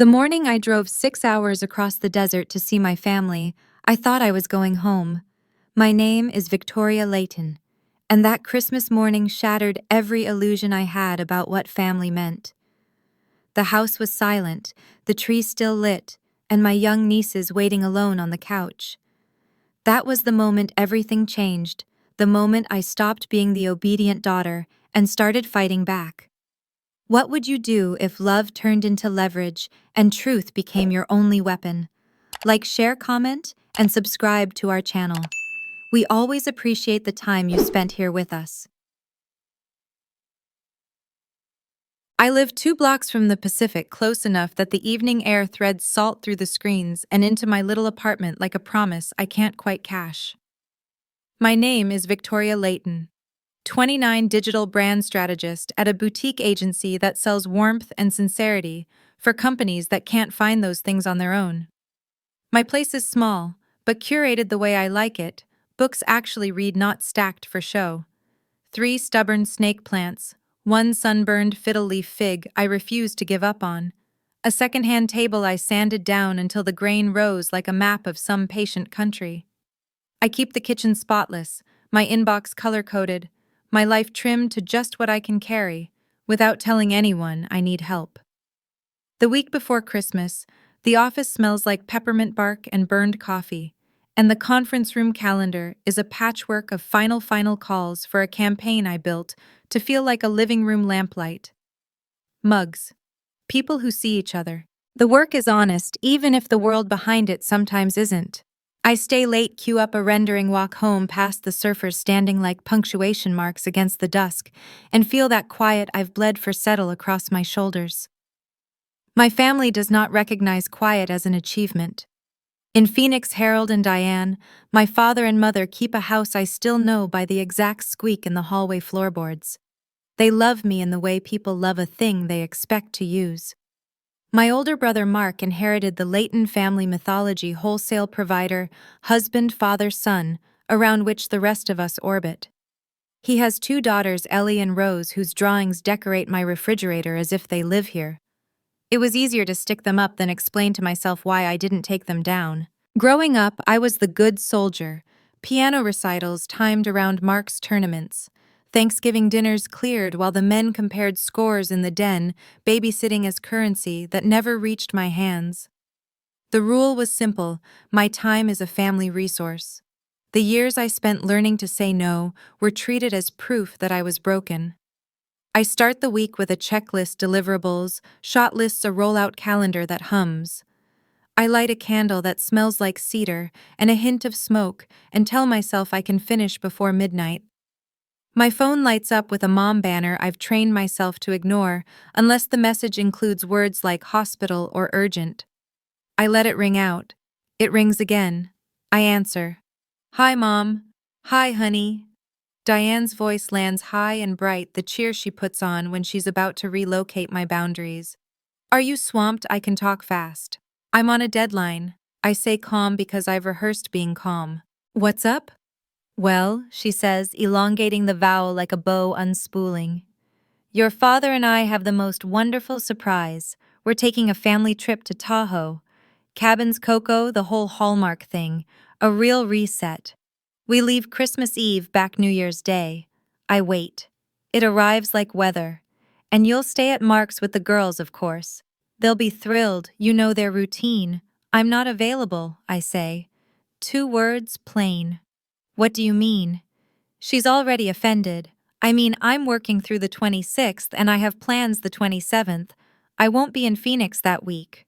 The morning I drove 6 hours across the desert to see my family, I thought I was going home. My name is Victoria Leighton, and that Christmas morning shattered every illusion I had about what family meant. The house was silent, the tree still lit, and my young nieces waiting alone on the couch. That was the moment everything changed, the moment I stopped being the obedient daughter and started fighting back. What would you do if love turned into leverage and truth became your only weapon? Like, share, comment, and subscribe to our channel. We always appreciate the time you spent here with us. I live 2 blocks from the Pacific, close enough that the evening air threads salt through the screens and into my little apartment like a promise I can't quite cash. My name is Victoria Leighton, 29 digital brand strategist at a boutique agency that sells warmth and sincerity for companies that can't find those things on their own. My place is small, but curated the way I like it. Books actually read, not stacked for show. 3 stubborn snake plants, 1 sunburned fiddle leaf fig I refuse to give up on. A second-hand table I sanded down until the grain rose like a map of some patient country. I keep the kitchen spotless, my inbox color-coded, my life trimmed to just what I can carry, without telling anyone I need help. The week before Christmas, the office smells like peppermint bark and burned coffee, and the conference room calendar is a patchwork of final calls for a campaign I built to feel like a living room lamplight. Mugs. People who see each other. The work is honest, even if the world behind it sometimes isn't. I stay late, queue up a rendering, walk home past the surfers standing like punctuation marks against the dusk, and feel that quiet I've bled for settle across my shoulders. My family does not recognize quiet as an achievement. In Phoenix, Harold and Diane, my father and mother keep a house I still know by the exact squeak in the hallway floorboards. They love me in the way people love a thing they expect to use. My older brother Mark inherited the Leighton family mythology wholesale provider, husband, father, son, around which the rest of us orbit. He has 2 daughters, Ellie and Rose, whose drawings decorate my refrigerator as if they live here. It was easier to stick them up than explain to myself why I didn't take them down. Growing up, I was the good soldier. Piano recitals timed around Mark's tournaments. Thanksgiving dinners cleared while the men compared scores in the den, babysitting as currency that never reached my hands. The rule was simple: my time is a family resource. The years I spent learning to say no were treated as proof that I was broken. I start the week with a checklist, deliverables, shot lists, a rollout calendar that hums. I light a candle that smells like cedar and a hint of smoke and tell myself I can finish before midnight. My phone lights up with a mom banner I've trained myself to ignore unless the message includes words like hospital or urgent. I let it ring out. It rings again. I answer. "Hi, Mom." "Hi, honey." Diane's voice lands high and bright, the cheer she puts on when she's about to relocate my boundaries. "Are you swamped? I can talk fast." "I'm on a deadline." I say calm because I've rehearsed being calm. "What's up?" "Well," she says, elongating the vowel like a bow unspooling. "Your father and I have the most wonderful surprise. We're taking a family trip to Tahoe. Cabins, cocoa, the whole Hallmark thing. A real reset. We leave Christmas Eve, back New Year's Day." I wait. It arrives like weather. "And you'll stay at Mark's with the girls, of course. They'll be thrilled, you know their routine." "I'm not available," I say. 2 words, plain. "What do you mean?" She's already offended. "I mean, I'm working through the 26th and I have plans the 27th. I won't be in Phoenix that week."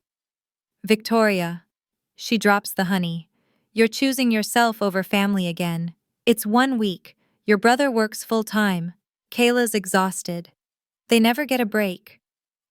"Victoria." She drops the honey. "You're choosing yourself over family again. It's 1 week. Your brother works full-time. Kayla's exhausted. They never get a break."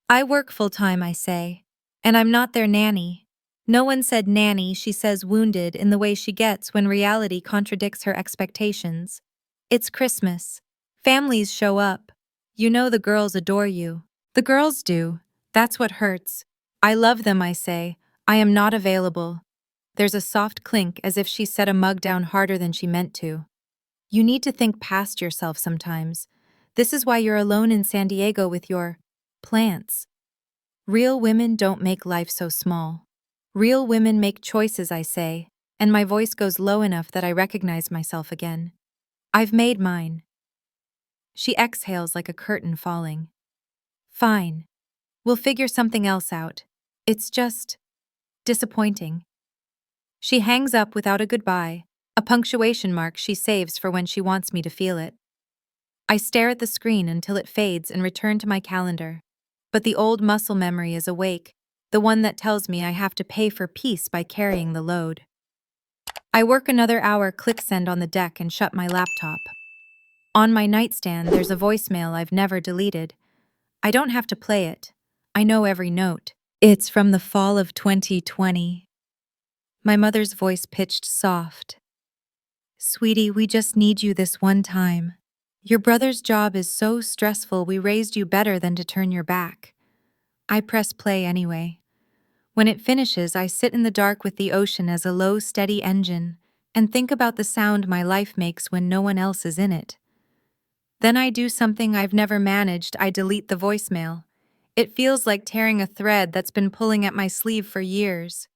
"I work full-time," I say. "And I'm not their nanny." No one said nanny, she says, wounded in the way she gets when reality contradicts her expectations. "It's Christmas. Families show up. You know the girls adore you." "The girls do. That's what hurts." "I love them," I say. "I am not available." There's a soft clink, as if she set a mug down harder than she meant to. You need to think past yourself sometimes. This is why you're alone in San Diego with your plants. Real women don't make life so small. Real women make choices, I say, and my voice goes low enough that I recognize myself again. I've made mine. She exhales like a curtain falling. Fine. We'll figure something else out. It's just disappointing. She hangs up without a goodbye, a punctuation mark she saves for when she wants me to feel it. I stare at the screen until it fades and return to my calendar. But the old muscle memory is awake, the one that tells me I have to pay for peace by carrying the load. I work another hour, click send on the deck, and shut my laptop. On my nightstand, there's a voicemail I've never deleted. I don't have to play it. I know every note. It's from the fall of 2020. My mother's voice pitched soft. Sweetie, we just need you this one time. Your brother's job is so stressful, we raised you better than to turn your back. I press play anyway. When it finishes, I sit in the dark with the ocean as a low, steady engine and think about the sound my life makes when no one else is in it. Then I do something I've never managed. I delete the voicemail. It feels like tearing a thread that's been pulling at my sleeve for years.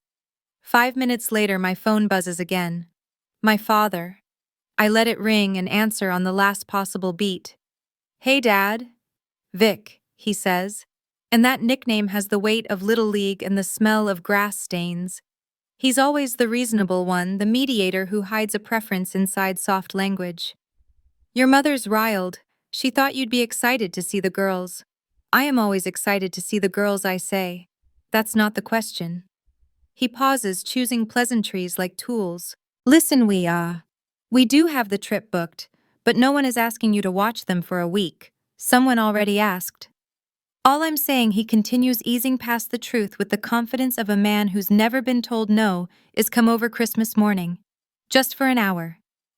5 minutes later, my phone buzzes again. My father. I let it ring and answer on the last possible beat. Hey, Dad. Vic, he says. And that nickname has the weight of Little League and the smell of grass stains. He's always the reasonable one, the mediator who hides a preference inside soft language. Your mother's riled. She thought you'd be excited to see the girls. I am always excited to see the girls, I say. That's not the question. He pauses, choosing pleasantries like tools. Listen, we do have the trip booked, but no one is asking you to watch them for a week. Someone already asked. All I'm saying, he continues, easing past the truth with the confidence of a man who's never been told no, is come over Christmas morning. Just for an hour.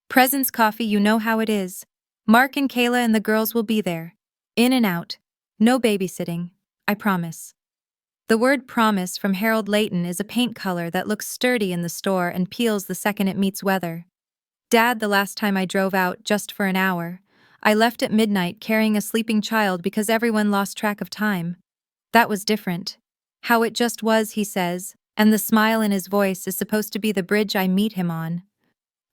Presents, coffee, you know how it is. Mark and Kayla and the girls will be there. In and out. No babysitting. I promise. The word promise from Harold Leighton is a paint color that looks sturdy in the store and peels the second it meets weather. Dad, the last time I drove out just for an hour, I left at midnight carrying a sleeping child because everyone lost track of time. That was different. How it just was, he says, and the smile in his voice is supposed to be the bridge I meet him on.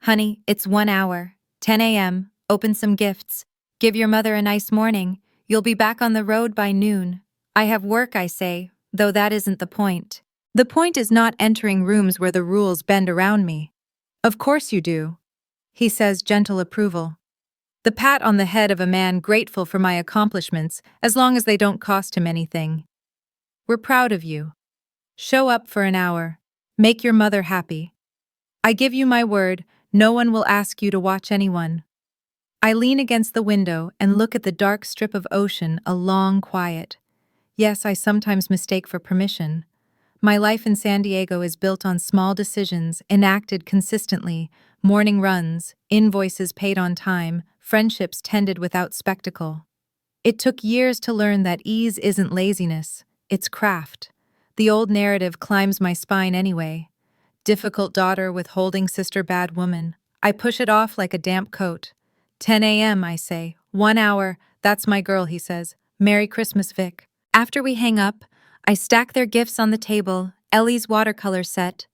Honey, it's 1 hour, 10 a.m., open some gifts, give your mother a nice morning, you'll be back on the road by noon. I have work, I say, though that isn't the point. The point is not entering rooms where the rules bend around me. Of course you do, he says, gentle approval. The pat on the head of a man grateful for my accomplishments as long as they don't cost him anything. We're proud of you. Show up for an hour. Make your mother happy. I give you my word, no one will ask you to watch anyone. I lean against the window and look at the dark strip of ocean, a long quiet. Yes, I sometimes mistake for permission. My life in San Diego is built on small decisions, enacted consistently, morning runs, invoices paid on time, friendships tended without spectacle. It took years to learn that ease isn't laziness, it's craft. The old narrative climbs my spine anyway. Difficult daughter withholding sister bad woman. I push it off like a damp coat. 10 a.m., I say. 1 hour, that's my girl, he says. Merry Christmas, Vic. After we hang up, I stack their gifts on the table, Ellie's watercolor set,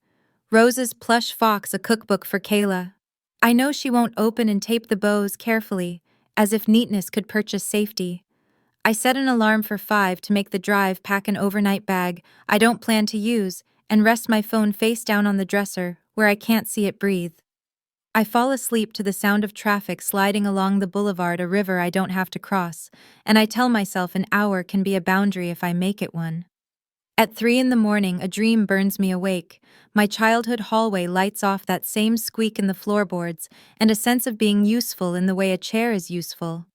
Rose's plush fox, a cookbook for Kayla. I know she won't open and tape the bows carefully, as if neatness could purchase safety. I set an alarm for 5 to make the drive, pack an overnight bag I don't plan to use, and rest my phone face down on the dresser, where I can't see it breathe. I fall asleep to the sound of traffic sliding along the boulevard, a river I don't have to cross, and I tell myself an hour can be a boundary if I make it one. At 3 in the morning, a dream burns me awake. My childhood hallway lights off, that same squeak in the floorboards, and a sense of being useful in the way a chair is useful.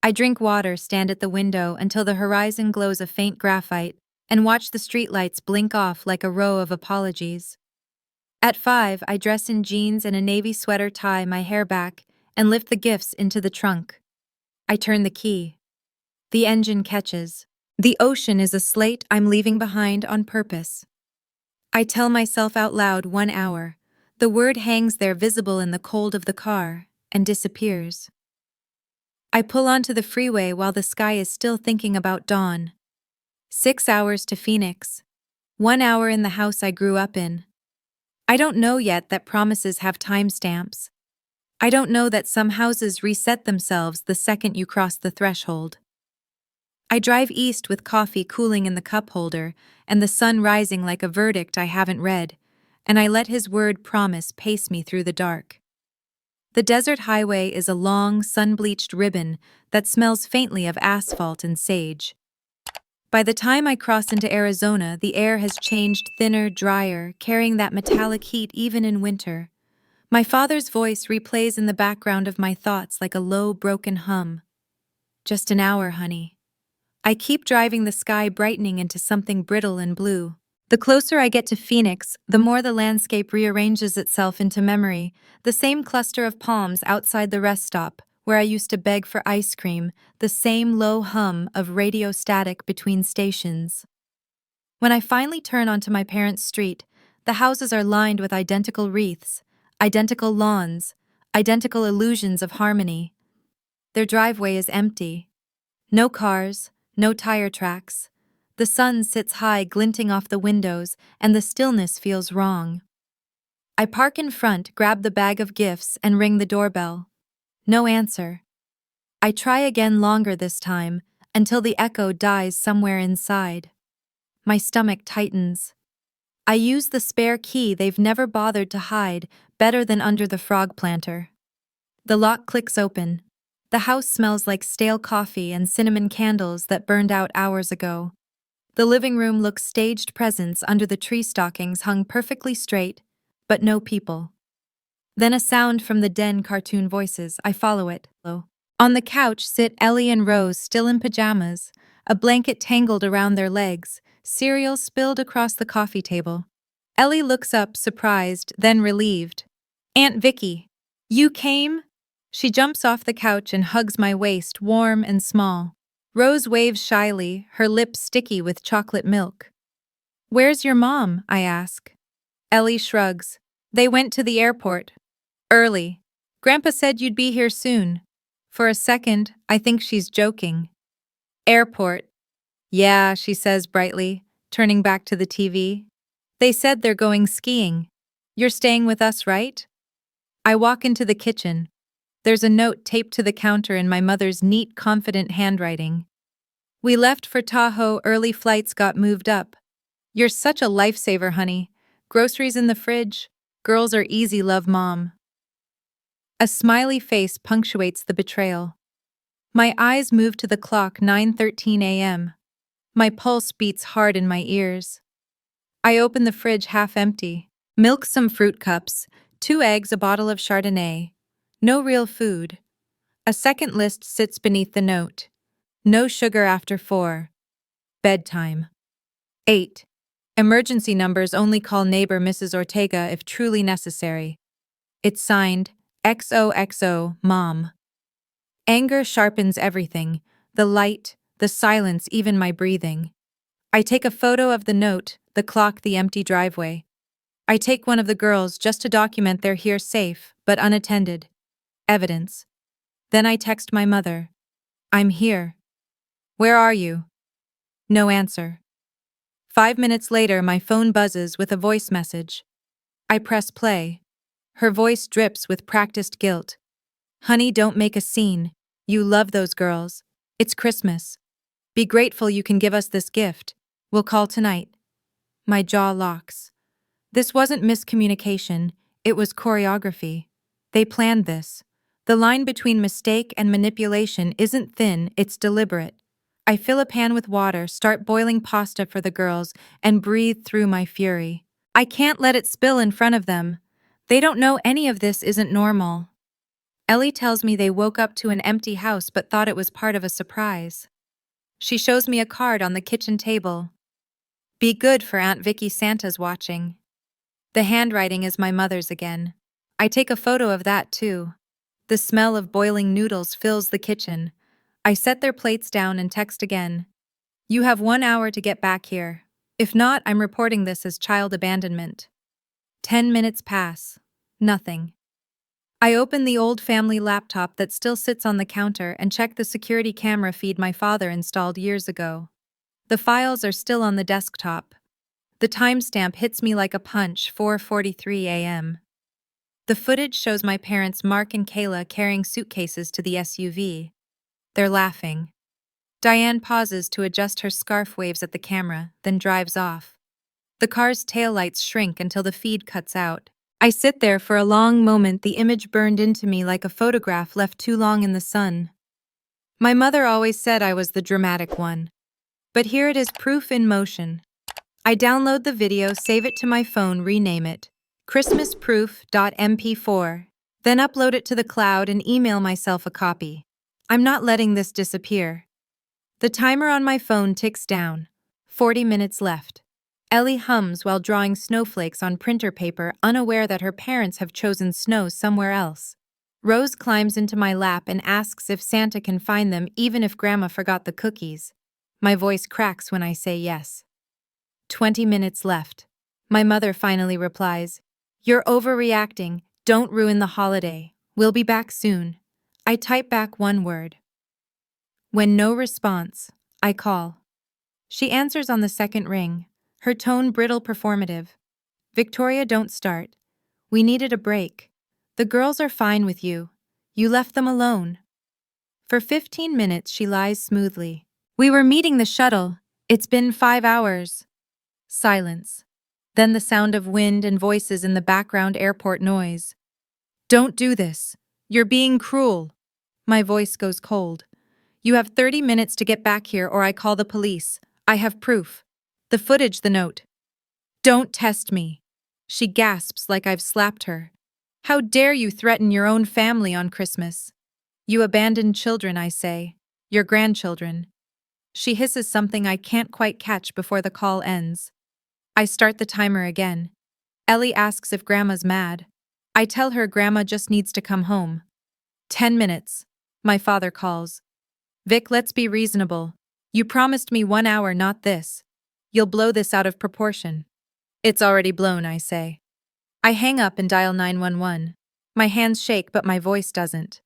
I drink water, stand at the window until the horizon glows a faint graphite, and watch the streetlights blink off like a row of apologies. At 5, I dress in jeans and a navy sweater, tie my hair back, and lift the gifts into the trunk. I turn the key. The engine catches. The ocean is a slate I'm leaving behind on purpose. I tell myself out loud 1 hour. The word hangs there visible in the cold of the car, and disappears. I pull onto the freeway while the sky is still thinking about dawn. 6 hours to Phoenix. 1 hour in the house I grew up in. I don't know yet that promises have timestamps. I don't know that some houses reset themselves the second you cross the threshold. I drive east with coffee cooling in the cup holder and the sun rising like a verdict I haven't read, and I let his word promise pace me through the dark. The desert highway is a long, sun-bleached ribbon that smells faintly of asphalt and sage. By the time I cross into Arizona, the air has changed thinner, drier, carrying that metallic heat even in winter. My father's voice replays in the background of my thoughts like a low, broken hum. Just an hour, honey. I keep driving, the sky brightening into something brittle and blue. The closer I get to Phoenix, the more the landscape rearranges itself into memory, the same cluster of palms outside the rest stop, where I used to beg for ice cream, the same low hum of radio static between stations. When I finally turn onto my parents' street, the houses are lined with identical wreaths, identical lawns, identical illusions of harmony. Their driveway is empty. No cars, no tire tracks. The sun sits high, glinting off the windows, and the stillness feels wrong. I park in front, grab the bag of gifts, and ring the doorbell. No answer. I try again, longer this time, until the echo dies somewhere inside. My stomach tightens. I use the spare key they've never bothered to hide, better than under the frog planter. The lock clicks open. The house smells like stale coffee and cinnamon candles that burned out hours ago. The living room looks staged presents under the tree stockings hung perfectly straight, but no people. Then a sound from the den, cartoon voices. I follow it. On the couch sit Ellie and Rose, still in pajamas, a blanket tangled around their legs, cereal spilled across the coffee table. Ellie looks up, surprised, then relieved. "Aunt Vicky, you came?" She jumps off the couch and hugs my waist, warm and small. Rose waves shyly, her lips sticky with chocolate milk. "Where's your mom?" I ask. Ellie shrugs. "They went to the airport. Early. Grandpa said you'd be here soon." For a second, I think she's joking. "Airport. Yeah," she says brightly, turning back to the TV. "They said they're going skiing. You're staying with us, right?" I walk into the kitchen. There's a note taped to the counter in my mother's neat, confident handwriting. "We left for Tahoe, early flights got moved up. You're such a lifesaver, honey. Groceries in the fridge. Girls are easy, love, Mom." A smiley face punctuates the betrayal. My eyes move to the clock, 9:13 a.m. My pulse beats hard in my ears. I open the fridge, half empty. Milk, some fruit cups, 2 eggs, a bottle of Chardonnay. No real food. A second list sits beneath the note. No sugar after 4. Bedtime. 8. Emergency numbers, only call neighbor Mrs. Ortega if truly necessary. It's signed, XOXO, Mom. Anger sharpens everything, the light, the silence, even my breathing. I take a photo of the note, the clock, the empty driveway. I take one of the girls just to document they're here, safe, but unattended. Evidence. Then I text my mother. "I'm here. Where are you?" No answer. 5 minutes later, my phone buzzes with a voice message. I press play. Her voice drips with practiced guilt. "Honey, don't make a scene. You love those girls. It's Christmas. Be grateful you can give us this gift. We'll call tonight." My jaw locks. This wasn't miscommunication, it was choreography. They planned this. The line between mistake and manipulation isn't thin, it's deliberate. I fill a pan with water, start boiling pasta for the girls, and breathe through my fury. I can't let it spill in front of them. They don't know any of this isn't normal. Ellie tells me they woke up to an empty house but thought it was part of a surprise. She shows me a card on the kitchen table. "Be good for Aunt Vicky, Santa's watching." The handwriting is my mother's again. I take a photo of that too. The smell of boiling noodles fills the kitchen. I set their plates down and text again. "You have 1 hour to get back here. If not, I'm reporting this as child abandonment." 10 minutes pass. Nothing. I open the old family laptop that still sits on the counter and check the security camera feed my father installed years ago. The files are still on the desktop. The timestamp hits me like a punch, 4:43 a.m. The footage shows my parents Mark and Kayla carrying suitcases to the SUV. They're laughing. Diane pauses to adjust her scarf, waves at the camera, then drives off. The car's taillights shrink until the feed cuts out. I sit there for a long moment, the image burned into me like a photograph left too long in the sun. My mother always said I was the dramatic one. But here it is, proof in motion. I download the video, save it to my phone, rename it christmasproof.mp4, then upload it to the cloud and email myself a copy. I'm not letting this disappear. The timer on my phone ticks down. 40 minutes left. Ellie hums while drawing snowflakes on printer paper, unaware that her parents have chosen snow somewhere else. Rose climbs into my lap and asks if Santa can find them even if Grandma forgot the cookies. My voice cracks when I say yes. 20 minutes left. My mother finally replies, "You're overreacting. Don't ruin the holiday. We'll be back soon." I type back one word. When no response, I call. She answers on the second ring, her tone brittle, performative. "Victoria, don't start. We needed a break. The girls are fine with you. You left them alone." For 15 minutes she lies smoothly. "We were meeting the shuttle. It's been 5 hours." Silence. Then the sound of wind and voices in the background, airport noise. "Don't do this. You're being cruel." My voice goes cold. "You have 30 minutes to get back here or I call the police. I have proof. The footage, the note." "Don't test me." She gasps like I've slapped her. "How dare you threaten your own family on Christmas?" "You abandoned children," I say. "Your grandchildren." She hisses something I can't quite catch before the call ends. I start the timer again. Ellie asks if Grandma's mad. I tell her Grandma just needs to come home. 10 minutes. My father calls. "Vic, let's be reasonable. You promised me 1 hour, not this. You'll blow this out of proportion." "It's already blown," I say. I hang up and dial 911. My hands shake, but my voice doesn't.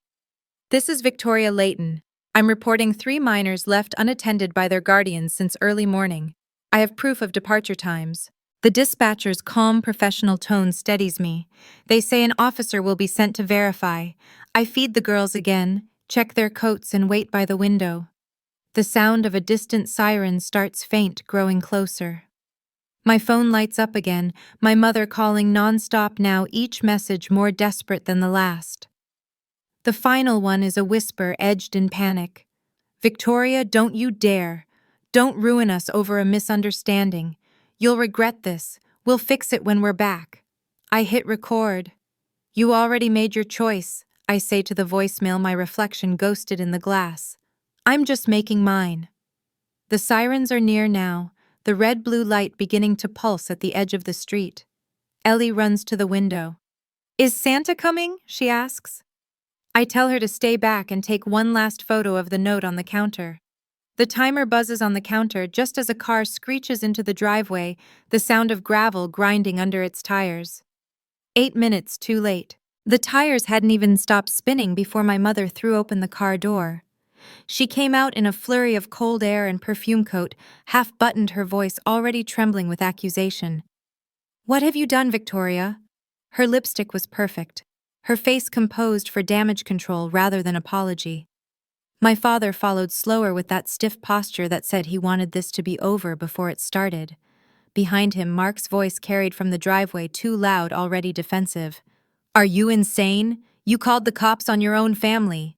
"This is Victoria Leighton. I'm reporting 3 minors left unattended by their guardians since early morning. I have proof of departure times." The dispatcher's calm, professional tone steadies me. They say an officer will be sent to verify. I feed the girls again, check their coats, and wait by the window. The sound of a distant siren starts faint, growing closer. My phone lights up again, my mother calling non-stop now, each message more desperate than the last. The final one is a whisper edged in panic. "Victoria, don't you dare. Don't ruin us over a misunderstanding. You'll regret this. We'll fix it when we're back." I hit record. "You already made your choice," I say to the voicemail, my reflection ghosted in the glass. "I'm just making mine." The sirens are near now, the red-blue light beginning to pulse at the edge of the street. Ellie runs to the window. "Is Santa coming?" she asks. I tell her to stay back and take one last photo of the note on the counter. The timer buzzes on the counter just as a car screeches into the driveway, the sound of gravel grinding under its tires. 8 minutes too late. The tires hadn't even stopped spinning before my mother threw open the car door. She came out in a flurry of cold air and perfume coat, half-buttoned, her voice already trembling with accusation. "What have you done, Victoria?" Her lipstick was perfect, her face composed for damage control rather than apology. My father followed slower with that stiff posture that said he wanted this to be over before it started. Behind him, Mark's voice carried from the driveway, too loud, already defensive. "Are you insane? You called the cops on your own family."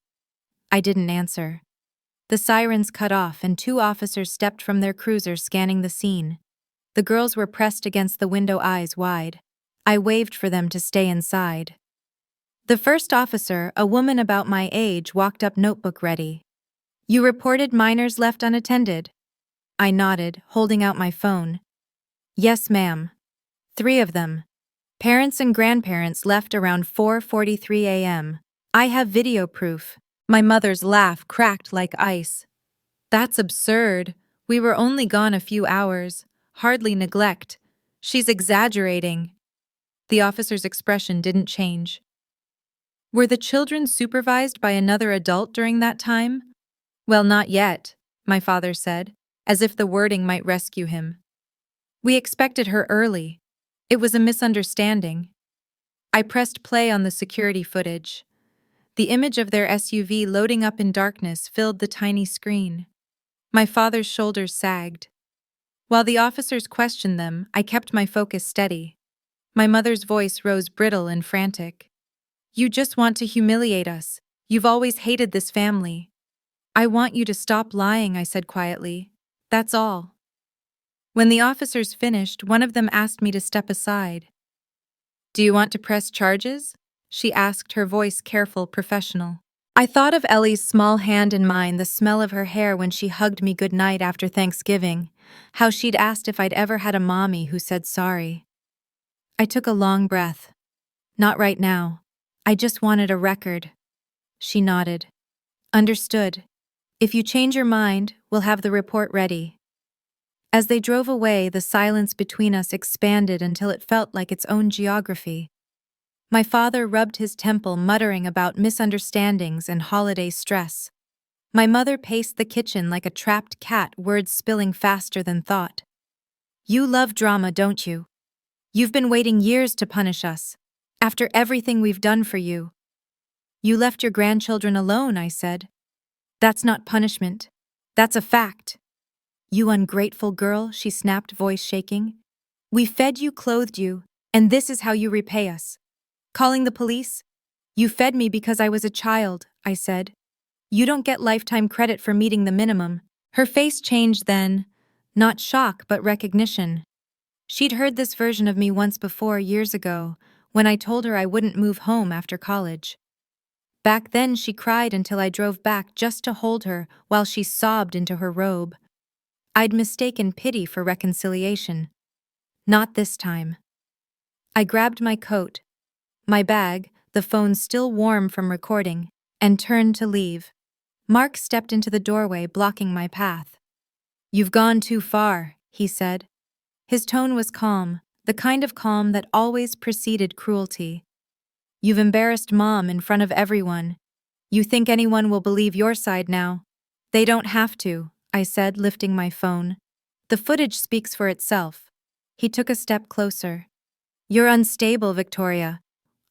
I didn't answer. The sirens cut off and 2 officers stepped from their cruiser, scanning the scene. The girls were pressed against the window, eyes wide. I waved for them to stay inside. The first officer, a woman about my age, walked up, notebook ready. "You reported minors left unattended?" I nodded, holding out my phone. "Yes, ma'am. 3 of them. Parents and grandparents left around 4:43 a.m. I have video proof." My mother's laugh cracked like ice. "That's absurd. We were only gone a few hours. Hardly neglect. She's exaggerating." The officer's expression didn't change. "Were the children supervised by another adult during that time?" "Well, not yet," my father said. as if the wording might rescue him. We expected her early. It was a misunderstanding. I pressed play on the security footage. The image of their SUV loading up in darkness filled the tiny screen. My father's shoulders sagged. While the officers questioned them, I kept my focus steady. My mother's voice rose brittle and frantic. "You just want to humiliate us. You've always hated this family." "I want you to stop lying," I said quietly. "That's all." When the officers finished, one of them asked me to step aside. "Do you want to press charges?" she asked, her voice careful, professional. I thought of Ellie's small hand in mine, the smell of her hair when she hugged me goodnight after Thanksgiving, how she'd asked if I'd ever had a mommy who said sorry. I took a long breath. "Not right now. I just wanted a record." She nodded. "Understood. If you change your mind, we'll have the report ready." As they drove away, the silence between us expanded until it felt like its own geography. My father rubbed his temple, muttering about misunderstandings and holiday stress. My mother paced the kitchen like a trapped cat, words spilling faster than thought. "You love drama, don't you? You've been waiting years to punish us, after everything we've done for you." "You left your grandchildren alone," I said. "That's not punishment. That's a fact." "You ungrateful girl," she snapped, voice shaking. "We fed you, clothed you, and this is how you repay us. Calling the police? You fed me because I was a child," I said. "You don't get lifetime credit for meeting the minimum." Her face changed then, not shock but recognition. She'd heard this version of me once before, years ago, when I told her I wouldn't move home after college. Back then she cried until I drove back just to hold her while she sobbed into her robe. I'd mistaken pity for reconciliation. Not this time. I grabbed my coat, my bag, the phone still warm from recording, and turned to leave. Mark stepped into the doorway, blocking my path. "You've gone too far," he said. His tone was calm, the kind of calm that always preceded cruelty. "You've embarrassed Mom in front of everyone. You think anyone will believe your side now?" "They don't have to," I said, lifting my phone. "The footage speaks for itself." He took a step closer. "You're unstable, Victoria.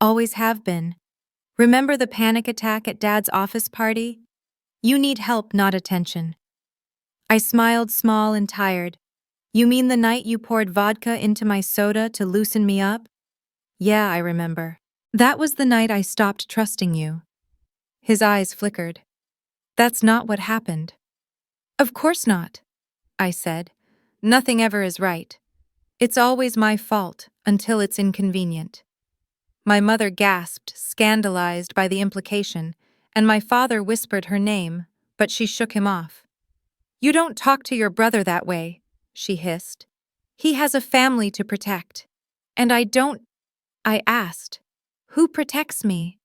Always have been. Remember the panic attack at Dad's office party? You need help, not attention." I smiled, small and tired. "You mean the night you poured vodka into my soda to loosen me up?" "Yeah, I remember. That was the night I stopped trusting you." His eyes flickered. "That's not what happened." "Of course not," I said. "Nothing ever is right. It's always my fault until it's inconvenient." My mother gasped, scandalized by the implication, and my father whispered her name, but she shook him off. "You don't talk to your brother that way," she hissed. "He has a family to protect. And I don't—" I asked, "Who protects me?"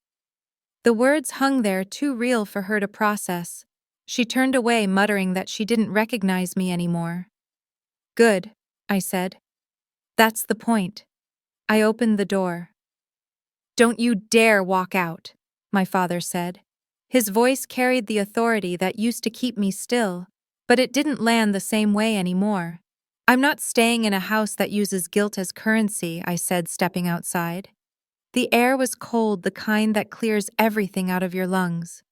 The words hung there, too real for her to process. She turned away, muttering that she didn't recognize me anymore. "Good," I said. "That's the point." I opened the door. "Don't you dare walk out," my father said. His voice carried the authority that used to keep me still, but it didn't land the same way anymore. "I'm not staying in a house that uses guilt as currency," I said, stepping outside. The air was cold, the kind that clears everything out of your lungs.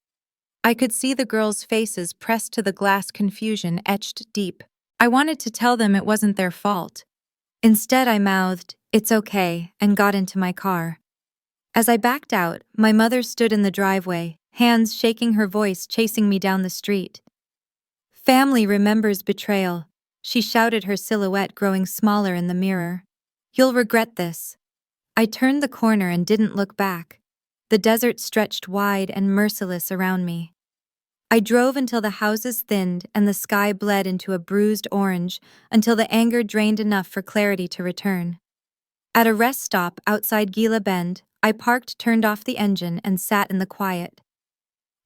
I could see the girls' faces pressed to the glass, confusion etched deep. I wanted to tell them it wasn't their fault. Instead, I mouthed, "It's okay," and got into my car. As I backed out, my mother stood in the driveway, hands shaking, her voice chasing me down the street. "Family remembers betrayal," she shouted, her silhouette growing smaller in the mirror. "You'll regret this." I turned the corner and didn't look back. The desert stretched wide and merciless around me. I drove until the houses thinned and the sky bled into a bruised orange, until the anger drained enough for clarity to return. At a rest stop outside Gila Bend, I parked, turned off the engine, and sat in the quiet.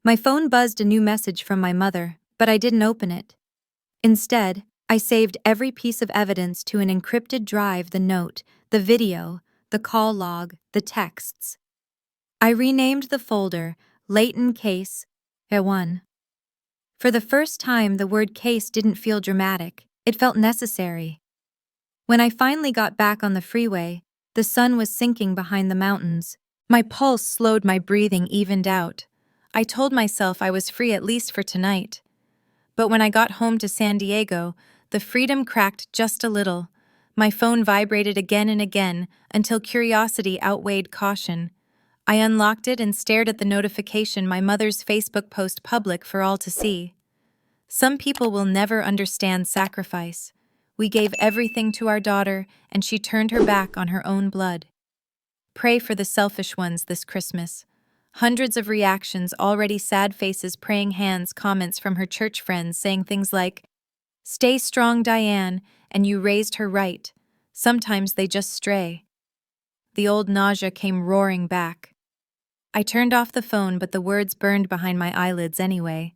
My phone buzzed, a new message from my mother, but I didn't open it. Instead, I saved every piece of evidence to an encrypted drive: the note, the video, the call log, the texts. I renamed the folder Leighton Case 1. For the first time, the word case didn't feel dramatic, it felt necessary. When I finally got back on the freeway, the sun was sinking behind the mountains. My pulse slowed, my breathing evened out. I told myself I was free at least for tonight. But when I got home to San Diego, the freedom cracked just a little. My phone vibrated again and again until curiosity outweighed caution. I unlocked it and stared at the notification, my mother's Facebook post public for all to see. Some people will never understand sacrifice. We gave everything to our daughter, and she turned her back on her own blood. Pray for the selfish ones this Christmas. Hundreds of reactions, already sad faces, praying hands, comments from her church friends saying things like, "Stay strong, Diane, and you raised her right. Sometimes they just stray." The old nausea came roaring back. I turned off the phone, but the words burned behind my eyelids anyway.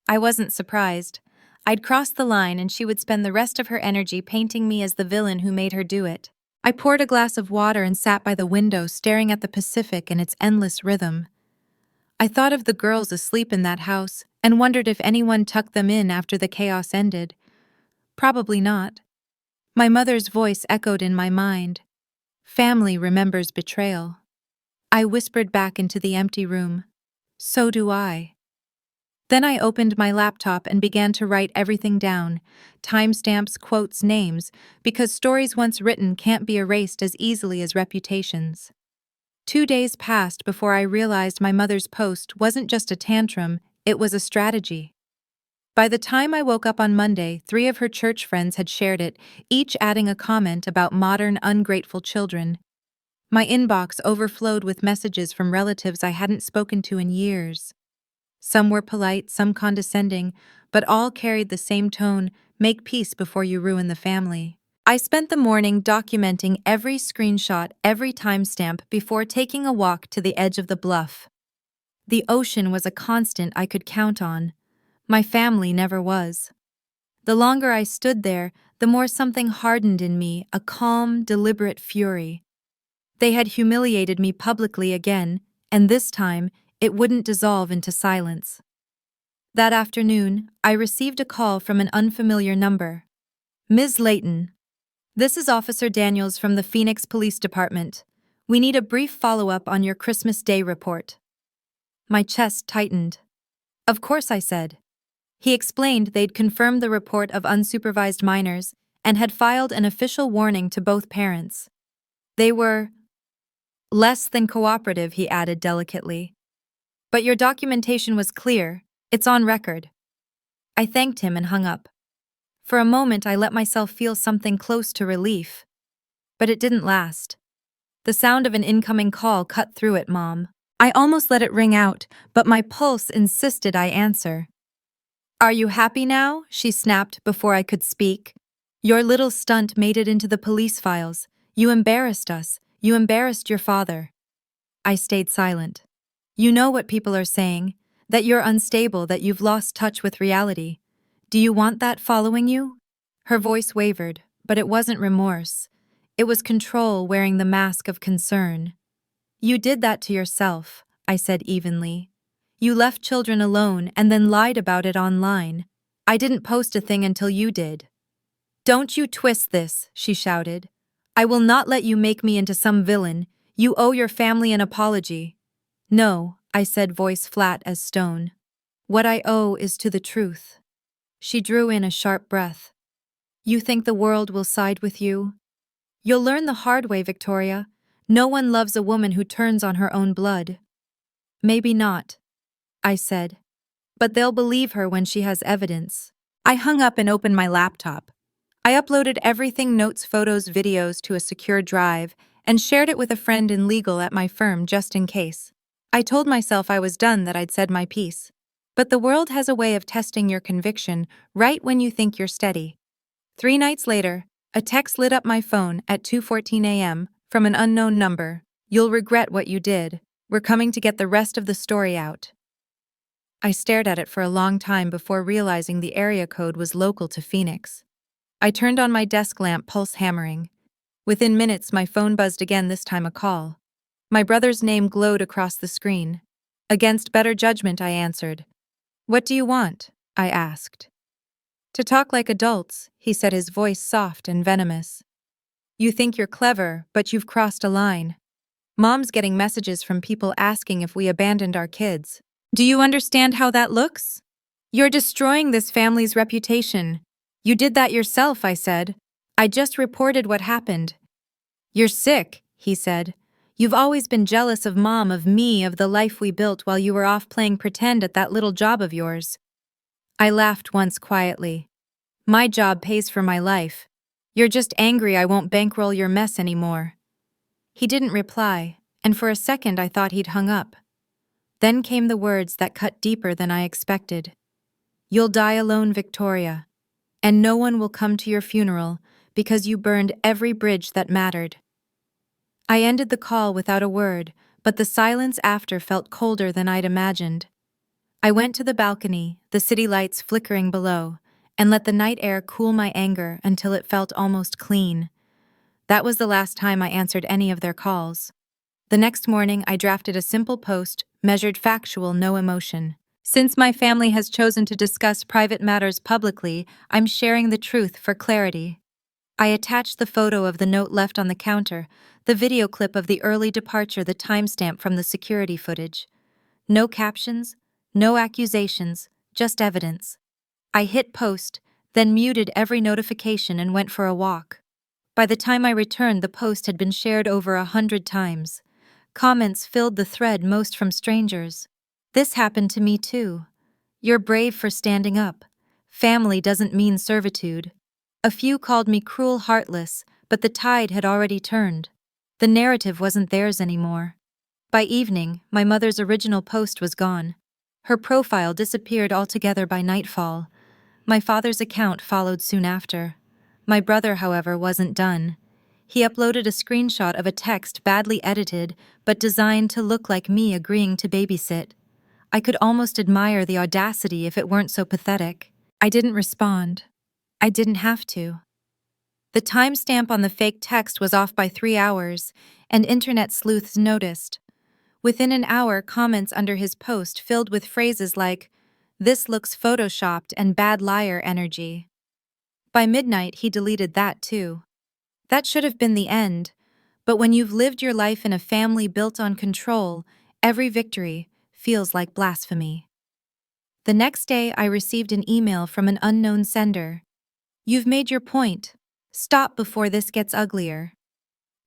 I wasn't surprised. I'd crossed the line, and she would spend the rest of her energy painting me as the villain who made her do it. I poured a glass of water and sat by the window, staring at the Pacific and its endless rhythm. I thought of the girls asleep in that house and wondered if anyone tucked them in after the chaos ended. Probably not. My mother's voice echoed in my mind. Family remembers betrayal. I whispered back into the empty room. So do I. Then I opened my laptop and began to write everything down, timestamps, quotes, names, because stories once written can't be erased as easily as reputations. 2 days passed before I realized my mother's post wasn't just a tantrum, it was a strategy. By the time I woke up on Monday, 3 of her church friends had shared it, each adding a comment about modern, ungrateful children. My inbox overflowed with messages from relatives I hadn't spoken to in years. Some were polite, some condescending, but all carried the same tone: make peace before you ruin the family. I spent the morning documenting every screenshot, every timestamp before taking a walk to the edge of the bluff. The ocean was a constant I could count on. My family never was. The longer I stood there, the more something hardened in me, a calm, deliberate fury. They had humiliated me publicly again, and this time, it wouldn't dissolve into silence. That afternoon, I received a call from an unfamiliar number. "Ms. Leighton, this is Officer Daniels from the Phoenix Police Department. We need a brief follow-up on your Christmas Day report." My chest tightened. "Of course," I said. He explained they'd confirmed the report of unsupervised minors and had filed an official warning to both parents. They were less than cooperative, he added delicately. "But your documentation was clear. It's on record." I thanked him and hung up. For a moment, I let myself feel something close to relief. But it didn't last. The sound of an incoming call cut through it. "Mom." I almost let it ring out, but my pulse insisted I answer. "Are you happy now?" she snapped before I could speak. "Your little stunt made it into the police files. You embarrassed us. You embarrassed your father." I stayed silent. "You know what people are saying, that you're unstable, that you've lost touch with reality. Do you want that following you?" Her voice wavered, but it wasn't remorse. It was control wearing the mask of concern. "You did that to yourself," I said evenly. "You left children alone and then lied about it online. I didn't post a thing until you did." "Don't you twist this," she shouted. "I will not let you make me into some villain. You owe your family an apology." "No," I said, voice flat as stone. "What I owe is to the truth." She drew in a sharp breath. "You think the world will side with you? You'll learn the hard way, Victoria. No one loves a woman who turns on her own blood." "Maybe not," I said. "But they'll believe her when she has evidence." I hung up and opened my laptop. I uploaded everything, notes, photos, videos, to a secure drive and shared it with a friend in legal at my firm just in case. I told myself I was done, that I'd said my piece. But the world has a way of testing your conviction right when you think you're steady. 3 nights later, a text lit up my phone at 2:14 a.m. from an unknown number. "You'll regret what you did. We're coming to get the rest of the story out." I stared at it for a long time before realizing the area code was local to Phoenix. I turned on my desk lamp, pulse hammering. Within minutes, my phone buzzed again, this time a call. My brother's name glowed across the screen. Against better judgment, I answered. "What do you want?" I asked. To talk like adults, he said, his voice soft and venomous. You think you're clever, but you've crossed a line. Mom's getting messages from people asking if we abandoned our kids. Do you understand how that looks? You're destroying this family's reputation. You did that yourself, I said. I just reported what happened. You're sick, he said. You've always been jealous of Mom, of me, of the life we built while you were off playing pretend at that little job of yours. I laughed once quietly. My job pays for my life. You're just angry I won't bankroll your mess anymore. He didn't reply, and for a second I thought he'd hung up. Then came the words that cut deeper than I expected. You'll die alone, Victoria, and no one will come to your funeral because you burned every bridge that mattered. I ended the call without a word, but the silence after felt colder than I'd imagined. I went to the balcony, the city lights flickering below, and let the night air cool my anger until it felt almost clean. That was the last time I answered any of their calls. The next morning, I drafted a simple post, measured factual, no emotion. Since my family has chosen to discuss private matters publicly, I'm sharing the truth for clarity. I attached the photo of the note left on the counter, the video clip of the early departure, the timestamp from the security footage. No captions, no accusations, just evidence. I hit post, then muted every notification and went for a walk. By the time I returned, the post had been shared over 100 times. Comments filled the thread, most from strangers. This happened to me too. You're brave for standing up. Family doesn't mean servitude. A few called me cruel, heartless, but the tide had already turned. The narrative wasn't theirs anymore. By evening, my mother's original post was gone. Her profile disappeared altogether by nightfall. My father's account followed soon after. My brother, however, wasn't done. He uploaded a screenshot of a text badly edited, but designed to look like me agreeing to babysit. I could almost admire the audacity if it weren't so pathetic. I didn't respond. I didn't have to. The timestamp on the fake text was off by 3 hours, and internet sleuths noticed. Within an hour, comments under his post filled with phrases like, "This looks photoshopped," and "bad liar energy." By midnight, he deleted that too. That should have been the end, but when you've lived your life in a family built on control, every victory feels like blasphemy. The next day, I received an email from an unknown sender. You've made your point. Stop before this gets uglier.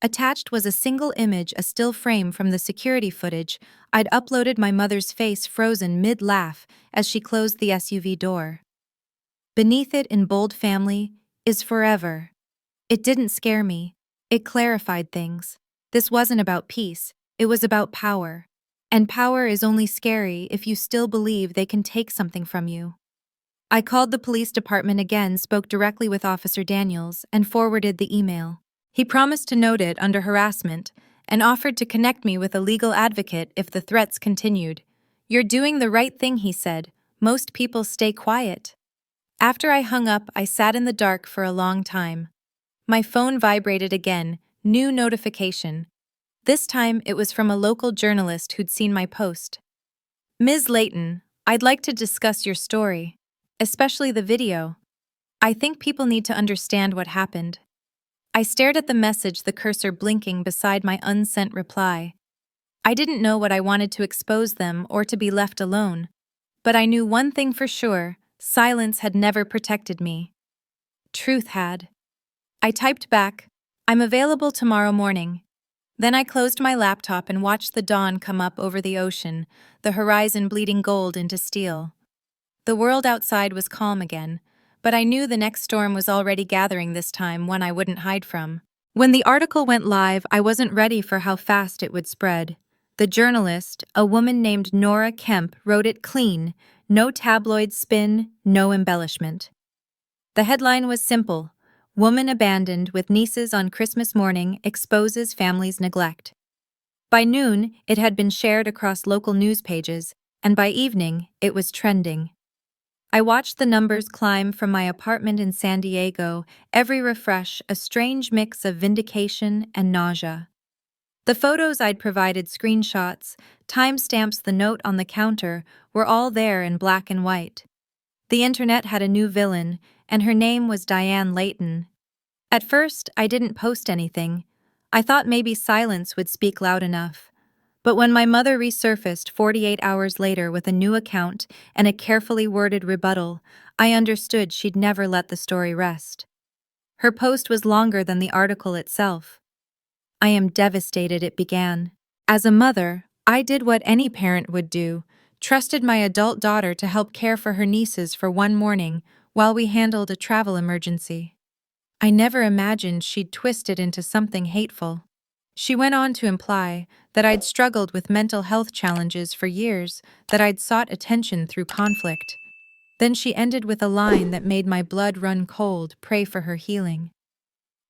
Attached was a single image, a still frame from the security footage. I'd uploaded my mother's face frozen mid-laugh as she closed the SUV door. Beneath it, in bold family, is forever. It didn't scare me. It clarified things. This wasn't about peace. It was about power. And power is only scary if you still believe they can take something from you. I called the police department again, spoke directly with Officer Daniels, and forwarded the email. He promised to note it under harassment and offered to connect me with a legal advocate if the threats continued. You're doing the right thing, he said. Most people stay quiet. After I hung up, I sat in the dark for a long time. My phone vibrated again, new notification. This time it was from a local journalist who'd seen my post. Ms. Leighton, I'd like to discuss your story, especially the video. I think people need to understand what happened. I stared at the message, the cursor blinking beside my unsent reply. I didn't know what I wanted to expose them or to be left alone. But I knew one thing for sure: silence had never protected me. Truth had. I typed back, "I'm available tomorrow morning." Then I closed my laptop and watched the dawn come up over the ocean, the horizon bleeding gold into steel. The world outside was calm again, but I knew the next storm was already gathering, this time one I wouldn't hide from. When the article went live, I wasn't ready for how fast it would spread. The journalist, a woman named Nora Kemp, wrote it clean: no tabloid spin, no embellishment. The headline was simple: Woman abandoned with nieces on Christmas morning exposes family's neglect. By noon, it had been shared across local news pages, and by evening, it was trending. I watched the numbers climb from my apartment in San Diego, every refresh a strange mix of vindication and nausea. The photos I'd provided, screenshots, timestamps, the note on the counter, were all there in black and white. The internet had a new villain, and her name was Diane Leighton. At first, I didn't post anything. I thought maybe silence would speak loud enough. But when my mother resurfaced 48 hours later with a new account and a carefully worded rebuttal, I understood she'd never let the story rest. Her post was longer than the article itself. "I am devastated," it began. "As a mother, I did what any parent would do, trusted my adult daughter to help care for her nieces for one morning while we handled a travel emergency. I never imagined she'd twist it into something hateful." She went on to imply that I'd struggled with mental health challenges for years, that I'd sought attention through conflict. Then she ended with a line that made my blood run cold: "Pray for her healing.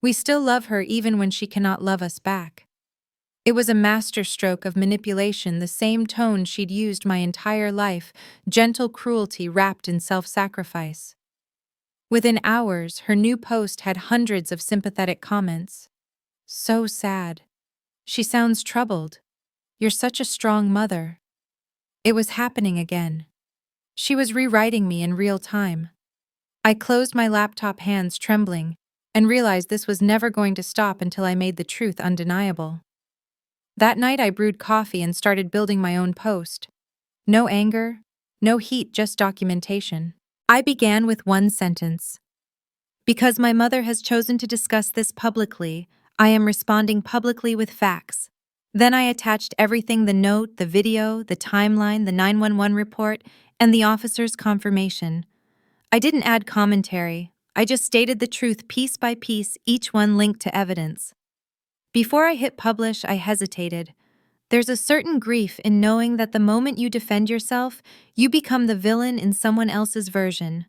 We still love her even when she cannot love us back." It was a masterstroke of manipulation, the same tone she'd used my entire life, gentle cruelty wrapped in self-sacrifice. Within hours, her new post had hundreds of sympathetic comments. "So sad. She sounds troubled. You're such a strong mother." It was happening again. She was rewriting me in real time. I closed my laptop, hands trembling, and realized this was never going to stop until I made the truth undeniable. That night I brewed coffee and started building my own post. No anger, no heat, just documentation. I began with one sentence. "Because my mother has chosen to discuss this publicly, I am responding publicly with facts." Then I attached everything: the note, the video, the timeline, the 911 report, and the officer's confirmation. I didn't add commentary. I just stated the truth piece by piece, each one linked to evidence. Before I hit publish, I hesitated. There's a certain grief in knowing that the moment you defend yourself, you become the villain in someone else's version.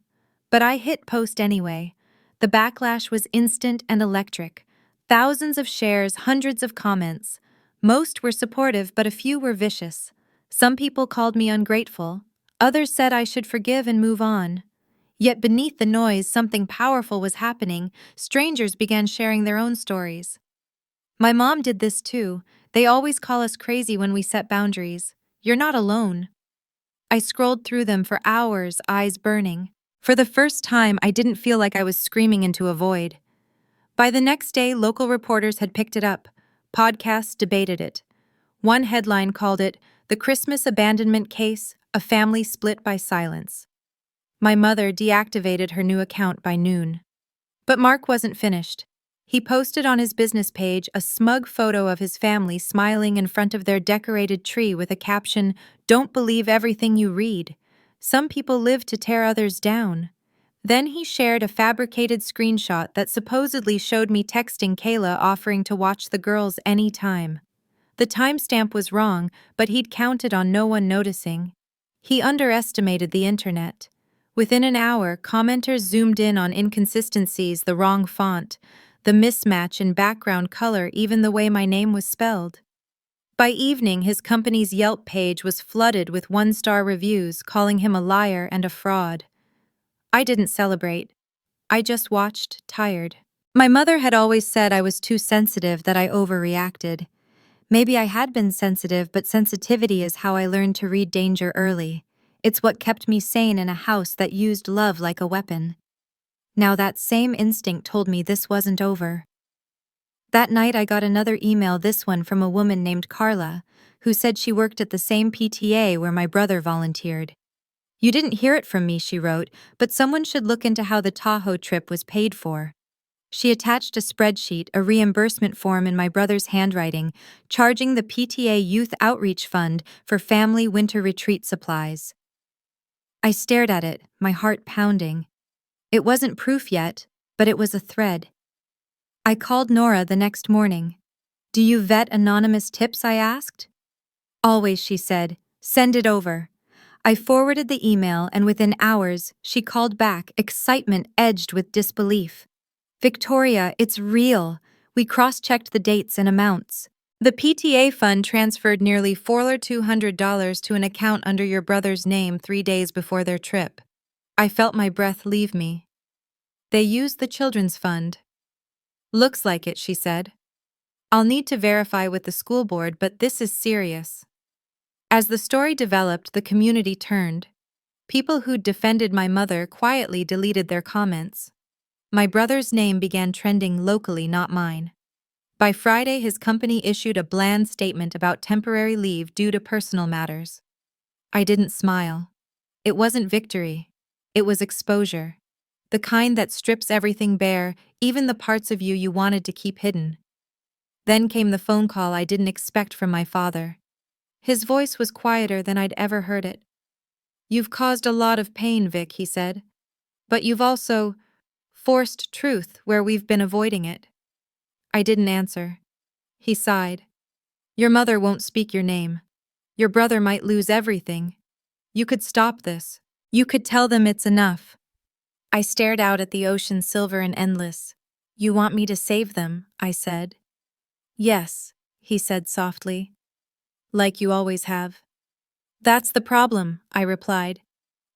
But I hit post anyway. The backlash was instant and electric. Thousands of shares, hundreds of comments. Most were supportive, but a few were vicious. Some people called me ungrateful. Others said I should forgive and move on. Yet beneath the noise, something powerful was happening. Strangers began sharing their own stories. "My mom did this too. They always call us crazy when we set boundaries. You're not alone." I scrolled through them for hours, eyes burning. For the first time, I didn't feel like I was screaming into a void. By the next day, local reporters had picked it up. Podcasts debated it. One headline called it "The Christmas Abandonment Case, a Family Split by Silence." My mother deactivated her new account by noon. But Mark wasn't finished. He posted on his business page a smug photo of his family smiling in front of their decorated tree with a caption, "Don't believe everything you read. Some people live to tear others down." Then he shared a fabricated screenshot that supposedly showed me texting Kayla offering to watch the girls anytime. The timestamp was wrong, but he'd counted on no one noticing. He underestimated the internet. Within an hour, commenters zoomed in on inconsistencies: the wrong font, the mismatch in background color, even the way my name was spelled. By evening, his company's Yelp page was flooded with one-star reviews calling him a liar and a fraud. I didn't celebrate. I just watched, tired. My mother had always said I was too sensitive, that I overreacted. Maybe I had been sensitive, but sensitivity is how I learned to read danger early. It's what kept me sane in a house that used love like a weapon. Now that same instinct told me this wasn't over. That night I got another email, this one from a woman named Carla, who said she worked at the same PTA where my brother volunteered. "You didn't hear it from me," she wrote, "but someone should look into how the Tahoe trip was paid for." She attached a spreadsheet, a reimbursement form in my brother's handwriting, charging the PTA Youth Outreach Fund for family winter retreat supplies. I stared at it, my heart pounding. It wasn't proof yet, but it was a thread. I called Nora the next morning. "Do you vet anonymous tips?" I asked. "Always," she said. "Send it over." I forwarded the email, and within hours, she called back, excitement edged with disbelief. "Victoria, it's real. We cross-checked the dates and amounts. The PTA fund transferred nearly $4,200 to an account under your brother's name 3 days before their trip." I felt my breath leave me. "They used the children's fund." "Looks like it," she said. "I'll need to verify with the school board, but this is serious." As the story developed, the community turned. People who'd defended my mother quietly deleted their comments. My brother's name began trending locally, not mine. By Friday, his company issued a bland statement about temporary leave due to personal matters. I didn't smile. It wasn't victory. It was exposure. The kind that strips everything bare, even the parts of you wanted to keep hidden. Then came the phone call I didn't expect from my father. His voice was quieter than I'd ever heard it. "You've caused a lot of pain, Vic," he said. "But you've also forced truth where we've been avoiding it." I didn't answer. He sighed. "Your mother won't speak your name. Your brother might lose everything. You could stop this. You could tell them it's enough." I stared out at the ocean, silver and endless. "You want me to save them?" I said. "Yes," he said softly. "Like you always have." "That's the problem," I replied.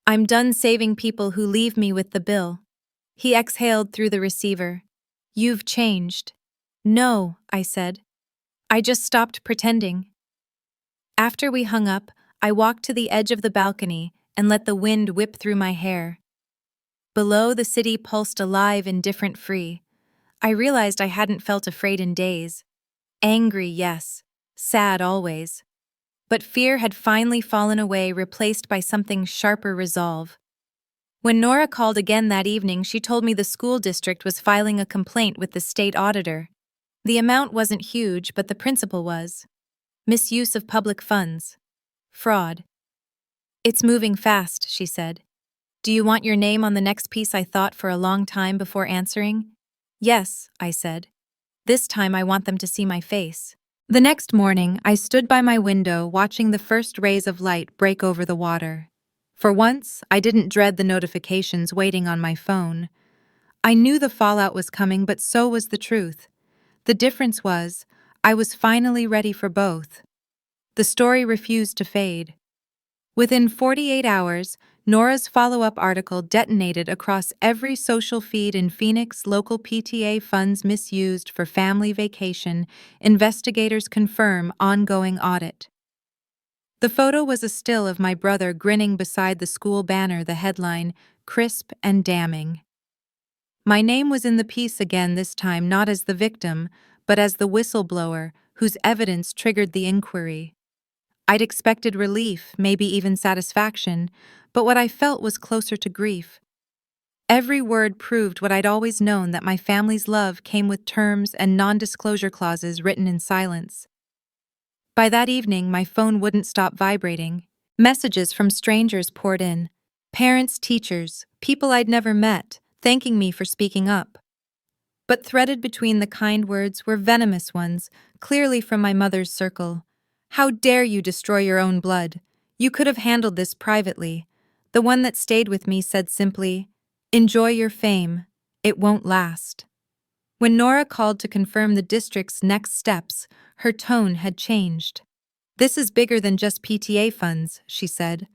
"I'm done saving people who leave me with the bill." He exhaled through the receiver. "You've changed." "No," I said. "I just stopped pretending." After we hung up, I walked to the edge of the balcony and let the wind whip through my hair. Below, the city pulsed alive, indifferent, free. I realized I hadn't felt afraid in days. Angry, yes. Sad, always. But fear had finally fallen away, replaced by something sharper: resolve. When Nora called again that evening, she told me the school district was filing a complaint with the state auditor. The amount wasn't huge, but the principle was. Misuse of public funds. Fraud. "It's moving fast," she said. "Do you want your name on the next piece?" I thought for a long time before answering. "Yes," I said. "This time I want them to see my face." The next morning, I stood by my window watching the first rays of light break over the water. For once, I didn't dread the notifications waiting on my phone. I knew the fallout was coming, but so was the truth. The difference was, I was finally ready for both. The story refused to fade. Within 48 hours, Nora's follow-up article detonated across every social feed in Phoenix. Local PTA funds misused for family vacation. Investigators confirm ongoing audit. The photo was a still of my brother grinning beside the school banner, the headline, crisp and damning. My name was in the piece again, this time not as the victim, but as the whistleblower whose evidence triggered the inquiry. I'd expected relief, maybe even satisfaction, but what I felt was closer to grief. Every word proved what I'd always known, that my family's love came with terms and non-disclosure clauses written in silence. By that evening, my phone wouldn't stop vibrating. Messages from strangers poured in. Parents, teachers, people I'd never met, thanking me for speaking up. But threaded between the kind words were venomous ones, clearly from my mother's circle. "How dare you destroy your own blood? You could have handled this privately." The one that stayed with me said simply, "Enjoy your fame. It won't last." When Nora called to confirm the district's next steps, her tone had changed. "This is bigger than just PTA funds," she said.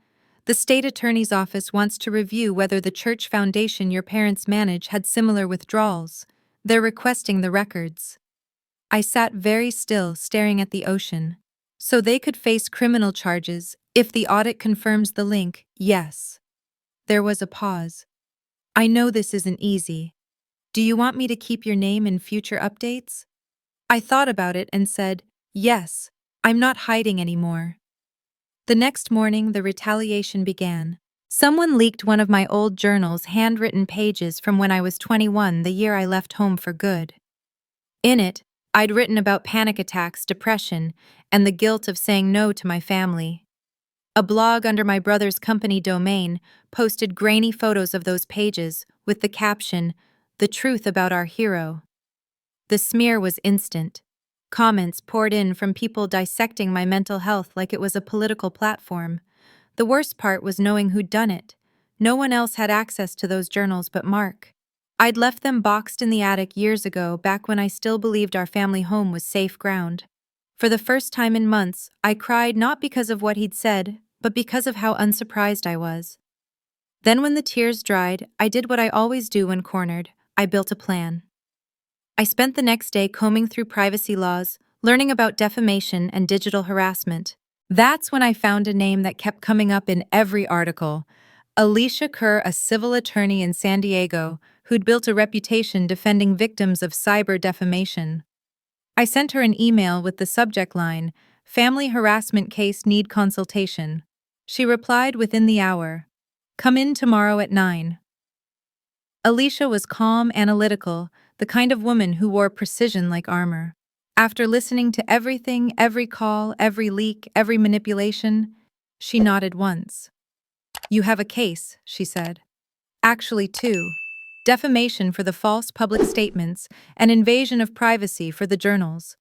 "The state attorney's office wants to review whether the church foundation your parents manage had similar withdrawals. They're requesting the records." I sat very still, staring at the ocean. "So they could face criminal charges if the audit confirms the link?" "Yes." There was a pause. "I know this isn't easy. Do you want me to keep your name in future updates?" I thought about it and said, "Yes, I'm not hiding anymore." The next morning, the retaliation began. Someone leaked one of my old journals, handwritten pages from when I was 21, the year I left home for good. In it, I'd written about panic attacks, depression, and the guilt of saying no to my family. A blog under my brother's company domain posted grainy photos of those pages with the caption, "The truth about our hero." The smear was instant. Comments poured in from people dissecting my mental health like it was a political platform. The worst part was knowing who'd done it. No one else had access to those journals but Mark. I'd left them boxed in the attic years ago, back when I still believed our family home was safe ground. For the first time in months, I cried, not because of what he'd said, but because of how unsurprised I was. Then when the tears dried, I did what I always do when cornered. I built a plan. I spent the next day combing through privacy laws, learning about defamation and digital harassment. That's when I found a name that kept coming up in every article. Alicia Kerr, a civil attorney in San Diego, who'd built a reputation defending victims of cyber defamation. I sent her an email with the subject line, "Family harassment case need consultation." She replied within the hour, "Come in tomorrow at 9." Alicia was calm, analytical, the kind of woman who wore precision like armor. After listening to everything, every call, every leak, every manipulation, she nodded once. "You have a case," she said. "Actually, two. Defamation for the false public statements and invasion of privacy for the journals.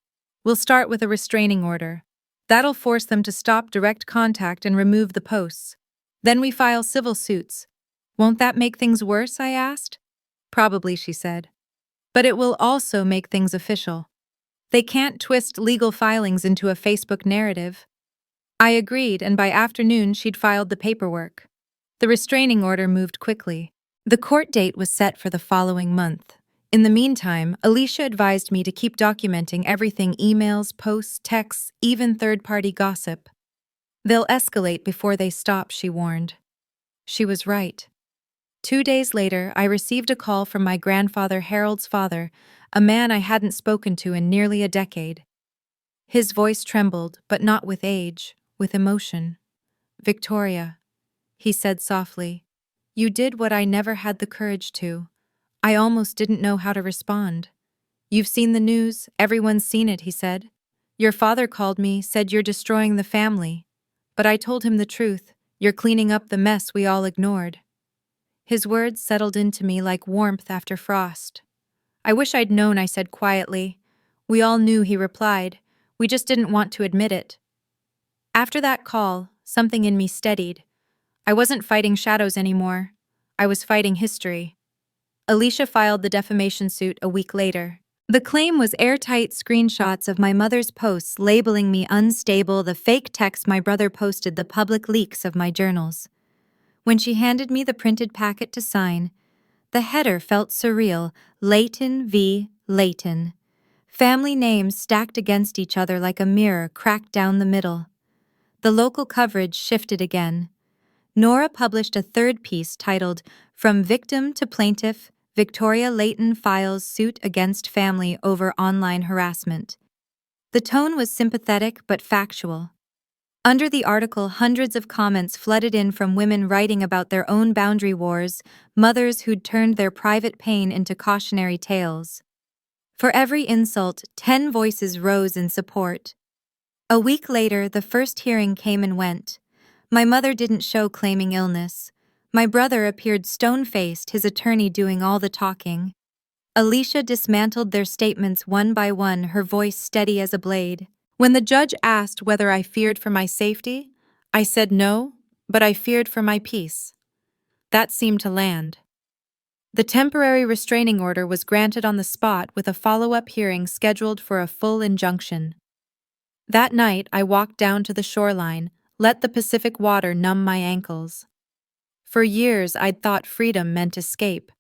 We'll start with a restraining order. That'll force them to stop direct contact and remove the posts. Then we file civil suits. Won't that make things worse?" I asked. "Probably," she said. "But it will also make things official. They can't twist legal filings into a Facebook narrative." I agreed, and by afternoon she'd filed the paperwork. The restraining order moved quickly. The court date was set for the following month. In the meantime, Alicia advised me to keep documenting everything: emails, posts, texts, even third-party gossip. "They'll escalate before they stop," she warned. She was right. 2 days later, I received a call from my grandfather Harold's father, a man I hadn't spoken to in nearly a decade. His voice trembled, but not with age, with emotion. "Victoria," he said softly, "you did what I never had the courage to. I almost didn't know how to respond. You've seen the news, everyone's seen it," he said. "Your father called me, said you're destroying the family. But I told him the truth, you're cleaning up the mess we all ignored." His words settled into me like warmth after frost. "I wish I'd known," I said quietly. "We all knew," he replied. "We just didn't want to admit it." After that call, something in me steadied. I wasn't fighting shadows anymore. I was fighting history. Alicia filed the defamation suit a week later. The claim was airtight screenshots of my mother's posts labeling me unstable, the fake text my brother posted, the public leaks of my journals. When she handed me the printed packet to sign, the header felt surreal: Leighton v. Leighton. Family names stacked against each other like a mirror cracked down the middle. The local coverage shifted again. Nora published a third piece titled, "From Victim to Plaintiff, Victoria Leighton Files Suit Against Family Over Online Harassment." The tone was sympathetic but factual. Under the article, hundreds of comments flooded in from women writing about their own boundary wars, mothers who'd turned their private pain into cautionary tales. For every insult, 10 voices rose in support. A week later, the first hearing came and went. My mother didn't show, claiming illness. My brother appeared stone-faced, his attorney doing all the talking. Alicia dismantled their statements one by one, her voice steady as a blade. When the judge asked whether I feared for my safety, I said no, but I feared for my peace. That seemed to land. The temporary restraining order was granted on the spot, with a follow-up hearing scheduled for a full injunction. That night, I walked down to the shoreline, let the Pacific water numb my ankles. For years, I'd thought freedom meant escape.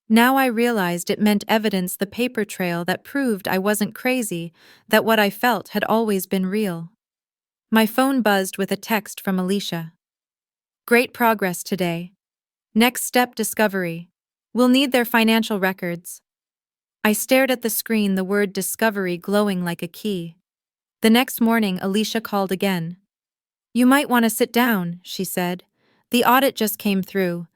Now I realized it meant evidence, the paper trail that proved I wasn't crazy, that what I felt had always been real. My phone buzzed with a text from Alicia. "Great progress today. Next step, discovery. We'll need their financial records." I stared at the screen, the word discovery glowing like a key. The next morning, Alicia called again. "You might want to sit down," she said. "The audit just came through.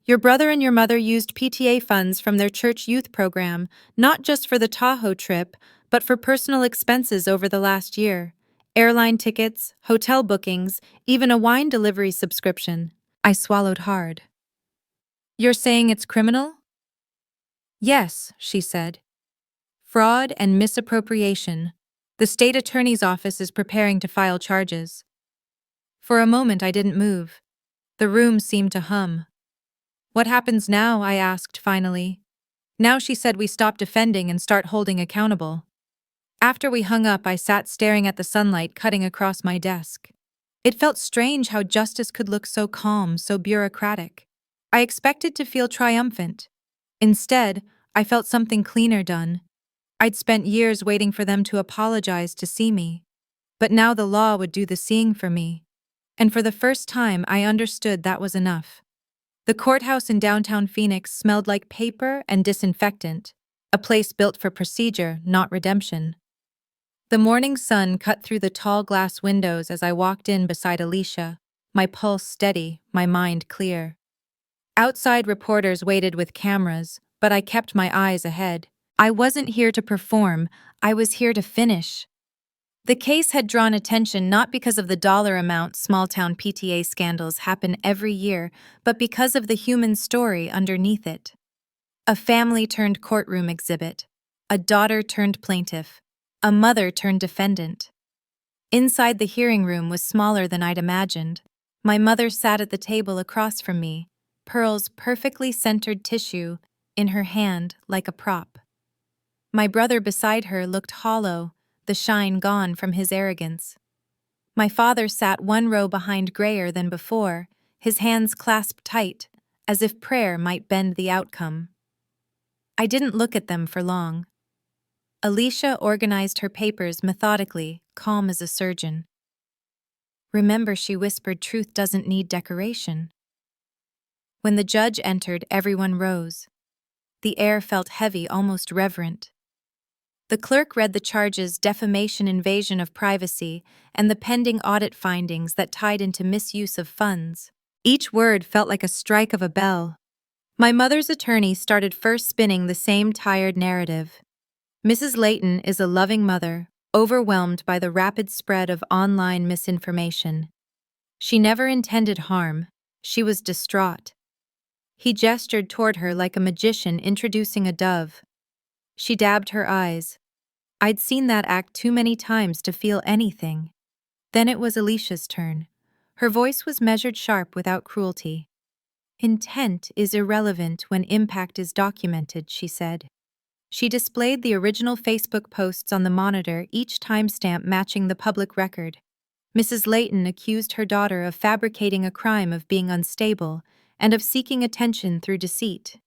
Your brother and your mother used PTA funds from their church youth program, not just for the Tahoe trip, but for personal expenses over the last year. Airline tickets, hotel bookings, even a wine delivery subscription." I swallowed hard. "You're saying it's criminal?" "Yes," she said. "Fraud and misappropriation. The state attorney's office is preparing to file charges." For a moment I didn't move. The room seemed to hum. "What happens now?" I asked finally. "Now," she said, "we stop defending and start holding accountable." After we hung up, I sat staring at the sunlight cutting across my desk. It felt strange how justice could look so calm, so bureaucratic. I expected to feel triumphant. Instead, I felt something cleaner done. I'd spent years waiting for them to apologize, to see me. But now the law would do the seeing for me. And for the first time, I understood that was enough. The courthouse in downtown Phoenix smelled like paper and disinfectant, a place built for procedure, not redemption. The morning sun cut through the tall glass windows as I walked in beside Alicia, my pulse steady, my mind clear. Outside reporters waited with cameras, but I kept my eyes ahead. I wasn't here to perform, I was here to finish. The case had drawn attention not because of the dollar amount small-town PTA scandals happen every year, but because of the human story underneath it. A family turned courtroom exhibit, a daughter turned plaintiff, a mother turned defendant. Inside the hearing room was smaller than I'd imagined. My mother sat at the table across from me, Pearl's perfectly centered tissue in her hand like a prop. My brother beside her looked hollow, the shine gone from his arrogance. My father sat one row behind grayer than before, his hands clasped tight, as if prayer might bend the outcome. I didn't look at them for long. Alicia organized her papers methodically, calm as a surgeon. Remember, she whispered, truth doesn't need decoration. When the judge entered, everyone rose. The air felt heavy, almost reverent. The clerk read the charges: defamation, invasion of privacy, and the pending audit findings that tied into misuse of funds. Each word felt like a strike of a bell. My mother's attorney started first, spinning the same tired narrative. Mrs. Leighton is a loving mother, overwhelmed by the rapid spread of online misinformation. She never intended harm, she was distraught. He gestured toward her like a magician introducing a dove. She dabbed her eyes. I'd seen that act too many times to feel anything. Then it was Alicia's turn. Her voice was measured, sharp, without cruelty. Intent is irrelevant when impact is documented, she said. She displayed the original Facebook posts on the monitor, each timestamp matching the public record. Mrs. Leighton accused her daughter of fabricating a crime, of being unstable, and of seeking attention through deceit.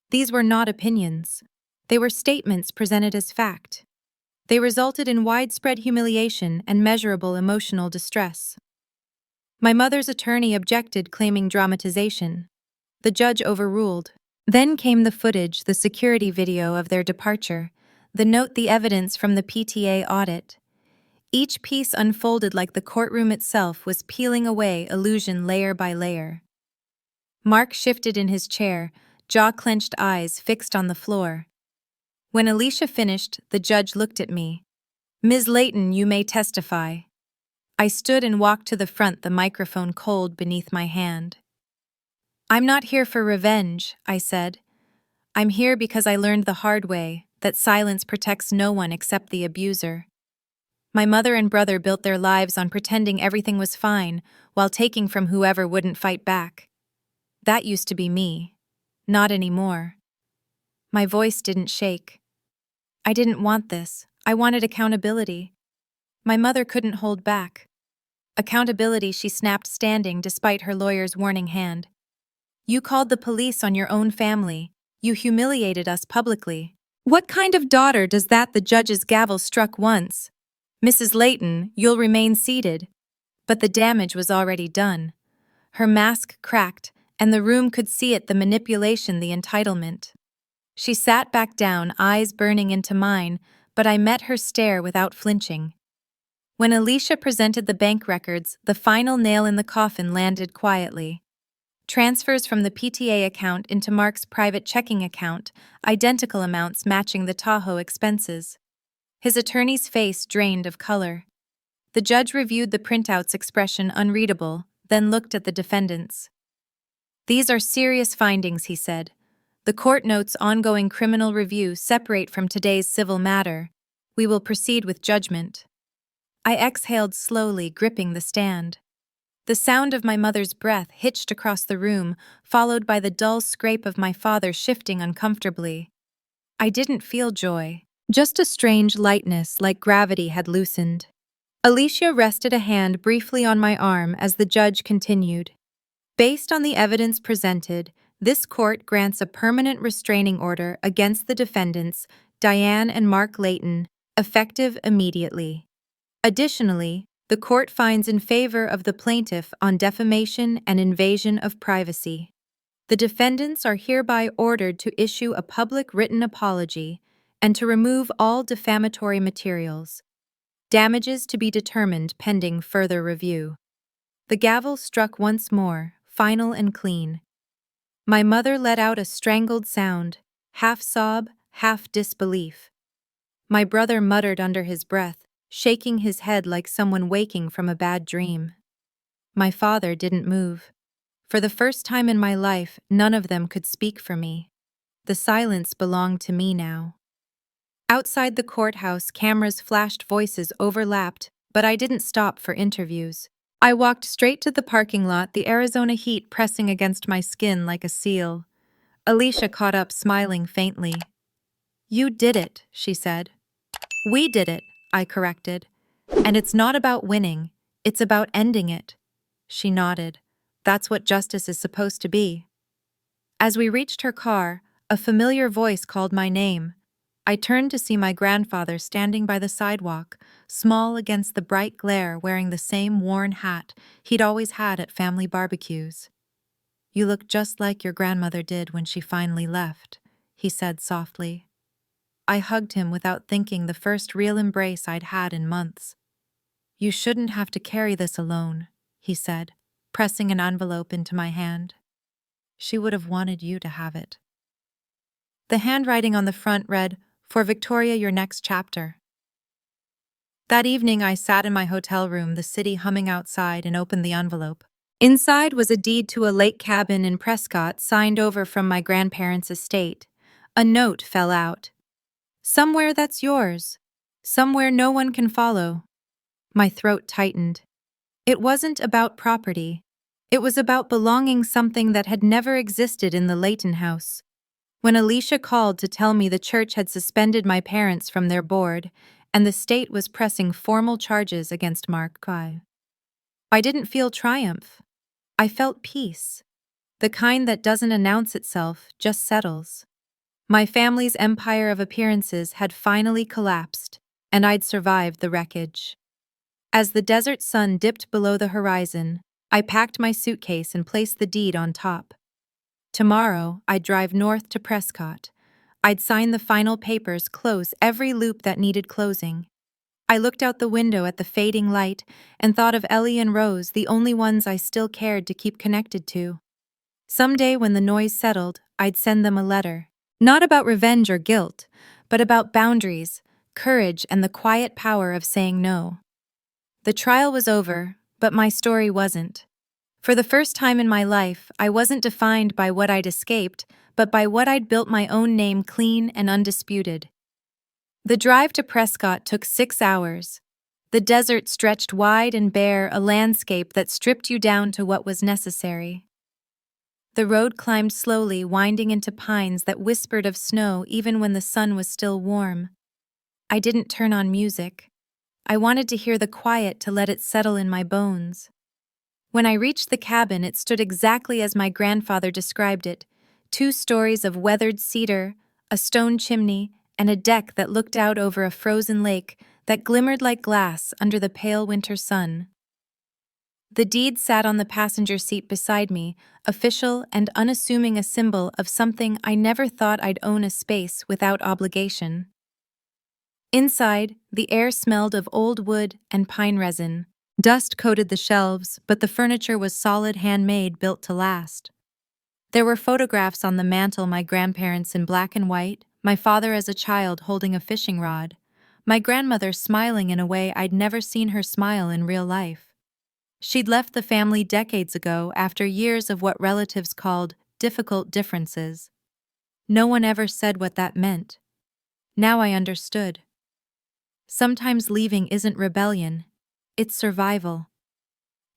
These were not opinions. They were statements presented as fact. They resulted in widespread humiliation and measurable emotional distress. My mother's attorney objected, claiming dramatization. The judge overruled. Then came the footage, the security video of their departure, the note, the evidence from the PTA audit. Each piece unfolded like the courtroom itself was peeling away illusion layer by layer. Mark shifted in his chair, jaw-clenched, eyes fixed on the floor. When Alicia finished, the judge looked at me. Ms. Leighton, you may testify. I stood and walked to the front, the microphone cold beneath my hand. I'm not here for revenge, I said. I'm here because I learned the hard way that silence protects no one except the abuser. My mother and brother built their lives on pretending everything was fine while taking from whoever wouldn't fight back. That used to be me. Not anymore. My voice didn't shake. I didn't want this. I wanted accountability. My mother couldn't hold back. Accountability, she snapped, standing despite her lawyer's warning hand. You called the police on your own family. You humiliated us publicly. What kind of daughter does that? The judge's gavel struck once. Mrs. Leighton, you'll remain seated. But the damage was already done. Her mask cracked, and the room could see it, the manipulation, the entitlement. She sat back down, eyes burning into mine, but I met her stare without flinching. When Alicia presented the bank records, the final nail in the coffin landed quietly. Transfers from the PTA account into Mark's private checking account, identical amounts matching the Tahoe expenses. His attorney's face drained of color. The judge reviewed the printouts, expression unreadable, then looked at the defendants. These are serious findings, he said. The court notes ongoing criminal review separate from today's civil matter. We will proceed with judgment. I exhaled slowly, gripping the stand. The sound of my mother's breath hitched across the room, followed by the dull scrape of my father shifting uncomfortably. I didn't feel joy, just a strange lightness, like gravity had loosened. Alicia rested a hand briefly on my arm as the judge continued. Based on the evidence presented, this court grants a permanent restraining order against the defendants, Diane and Mark Leighton, effective immediately. Additionally, the court finds in favor of the plaintiff on defamation and invasion of privacy. The defendants are hereby ordered to issue a public written apology and to remove all defamatory materials. Damages to be determined pending further review. The gavel struck once more, final and clean. My mother let out a strangled sound, half sob, half disbelief. My brother muttered under his breath, shaking his head like someone waking from a bad dream. My father didn't move. For the first time in my life, none of them could speak for me. The silence belonged to me now. Outside the courthouse, cameras flashed, voices overlapped, but I didn't stop for interviews. I walked straight to the parking lot, the Arizona heat pressing against my skin like a seal. Alicia caught up, smiling faintly. "You did it," she said. "We did it," I corrected. "And it's not about winning, it's about ending it." She nodded. "That's what justice is supposed to be." As we reached her car, a familiar voice called my name. I turned to see my grandfather standing by the sidewalk, small against the bright glare, wearing the same worn hat he'd always had at family barbecues. "You look just like your grandmother did when she finally left," he said softly. I hugged him without thinking, the first real embrace I'd had in months. "You shouldn't have to carry this alone," he said, pressing an envelope into my hand. "She would have wanted you to have it." The handwriting on the front read, "For Victoria, your next chapter." That evening I sat in my hotel room, the city humming outside, and opened the envelope. Inside was a deed to a lake cabin in Prescott, signed over from my grandparents' estate. A note fell out. "Somewhere that's yours. Somewhere no one can follow." My throat tightened. It wasn't about property. It was about belonging, something that had never existed in the Leighton house. When Alicia called to tell me the church had suspended my parents from their board and the state was pressing formal charges against Mark I didn't feel triumph. I felt peace. The kind that doesn't announce itself, just settles. My family's empire of appearances had finally collapsed, and I'd survived the wreckage. As the desert sun dipped below the horizon, I packed my suitcase and placed the deed on top. Tomorrow, I'd drive north to Prescott. I'd sign the final papers, close every loop that needed closing. I looked out the window at the fading light and thought of Ellie and Rose, the only ones I still cared to keep connected to. Someday, when the noise settled, I'd send them a letter. Not about revenge or guilt, but about boundaries, courage, and the quiet power of saying no. The trial was over, but my story wasn't. For the first time in my life, I wasn't defined by what I'd escaped, but by what I'd built my own name, clean and undisputed. The drive to Prescott took 6 hours. The desert stretched wide and bare, a landscape that stripped you down to what was necessary. The road climbed slowly, winding into pines that whispered of snow even when the sun was still warm. I didn't turn on music. I wanted to hear the quiet, to let it settle in my bones. When I reached the cabin, it stood exactly as my grandfather described it: 2 stories of weathered cedar, a stone chimney, and a deck that looked out over a frozen lake that glimmered like glass under the pale winter sun. The deed sat on the passenger seat beside me, official and unassuming, a symbol of something I never thought I'd own: a space without obligation. Inside, the air smelled of old wood and pine resin. Dust coated the shelves, but the furniture was solid, handmade, built to last. There were photographs on the mantel, my grandparents in black and white, my father as a child holding a fishing rod, my grandmother smiling in a way I'd never seen her smile in real life. She'd left the family decades ago after years of what relatives called difficult differences. No one ever said what that meant. Now I understood. Sometimes leaving isn't rebellion, it's survival.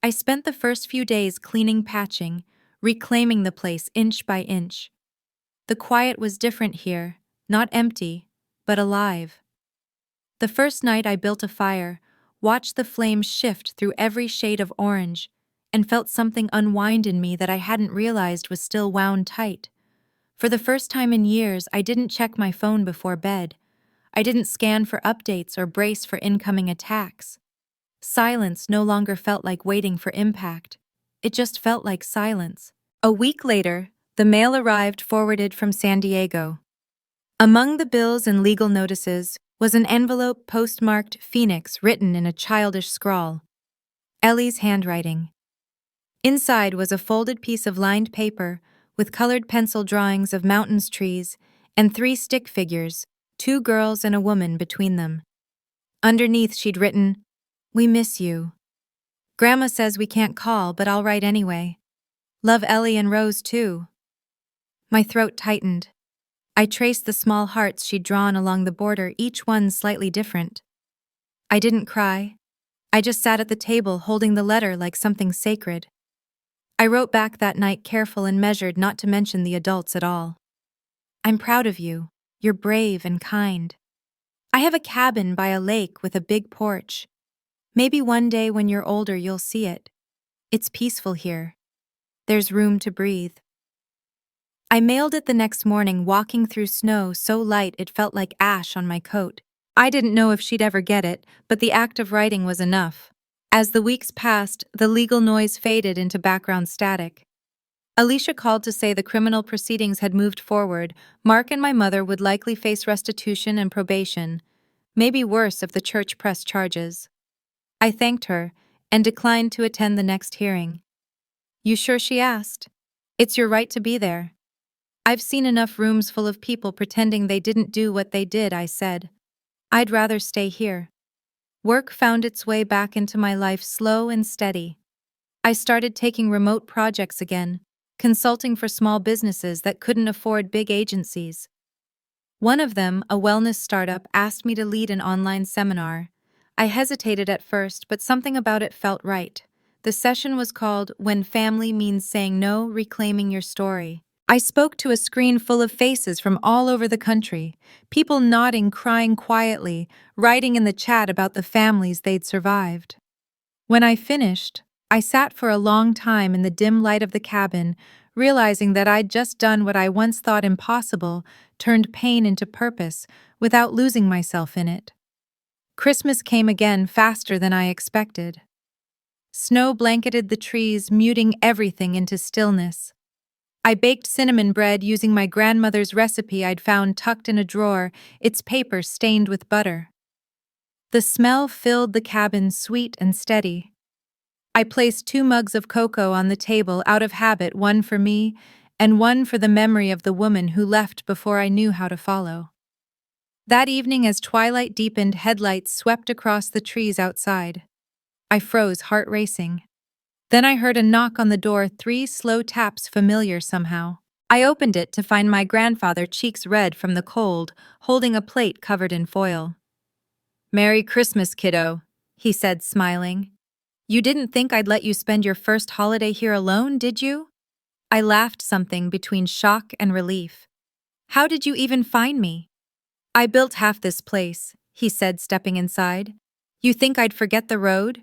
I spent the first few days cleaning, patching, reclaiming the place inch by inch. The quiet was different here, not empty, but alive. The first night I built a fire, watched the flames shift through every shade of orange, and felt something unwind in me that I hadn't realized was still wound tight. For the first time in years, I didn't check my phone before bed. I didn't scan for updates or brace for incoming attacks. Silence no longer felt like waiting for impact. It just felt like silence. A week later, The mail arrived forwarded from San Diego. Among the bills and legal notices was an envelope postmarked Phoenix written in a childish scrawl. Ellie's handwriting. Inside was a folded piece of lined paper with colored pencil drawings of mountains, trees, and 3 stick figures, 2 girls and a woman between them. Underneath she'd written, "We miss you. Grandma says we can't call, but I'll write anyway. Love Ellie and Rose too." My throat tightened. I traced the small hearts she'd drawn along the border, each one slightly different. I didn't cry. I just sat at the table holding the letter like something sacred. I wrote back that night, careful and measured, not to mention the adults at all. "I'm proud of you. You're brave and kind. I have a cabin by a lake with a big porch. Maybe one day when you're older you'll see it. It's peaceful here. There's room to breathe." I mailed it the next morning, walking through snow so light it felt like ash on my coat. I didn't know if she'd ever get it, but the act of writing was enough. As the weeks passed, the legal noise faded into background static. Alicia called to say the criminal proceedings had moved forward. Mark and my mother would likely face restitution and probation, maybe worse if the church pressed charges. I thanked her and declined to attend the next hearing. "You sure?" she asked. "It's your right to be there." "I've seen enough rooms full of people pretending they didn't do what they did," I said. "I'd rather stay here." Work found its way back into my life, slow and steady. I started taking remote projects again, consulting for small businesses that couldn't afford big agencies. One of them, a wellness startup, asked me to lead an online seminar. I hesitated at first, but something about it felt right. The session was called "When Family Means Saying No, Reclaiming Your Story." I spoke to a screen full of faces from all over the country, people nodding, crying quietly, writing in the chat about the families they'd survived. When I finished, I sat for a long time in the dim light of the cabin, realizing that I'd just done what I once thought impossible, turned pain into purpose, without losing myself in it. Christmas came again, faster than I expected. Snow blanketed the trees, muting everything into stillness. I baked cinnamon bread using my grandmother's recipe I'd found tucked in a drawer, its paper stained with butter. The smell filled the cabin, sweet and steady. I placed 2 mugs of cocoa on the table, out of habit, one for me and one for the memory of the woman who left before I knew how to follow. That evening, as twilight deepened, headlights swept across the trees outside. I froze, heart racing. Then I heard a knock on the door, 3 slow taps, familiar somehow. I opened it to find my grandfather, cheeks red from the cold, holding a plate covered in foil. "Merry Christmas, kiddo," he said, smiling. "You didn't think I'd let you spend your first holiday here alone, did you?" I laughed, something between shock and relief. "How did you even find me?" "I built half this place," he said, stepping inside. "You think I'd forget the road?"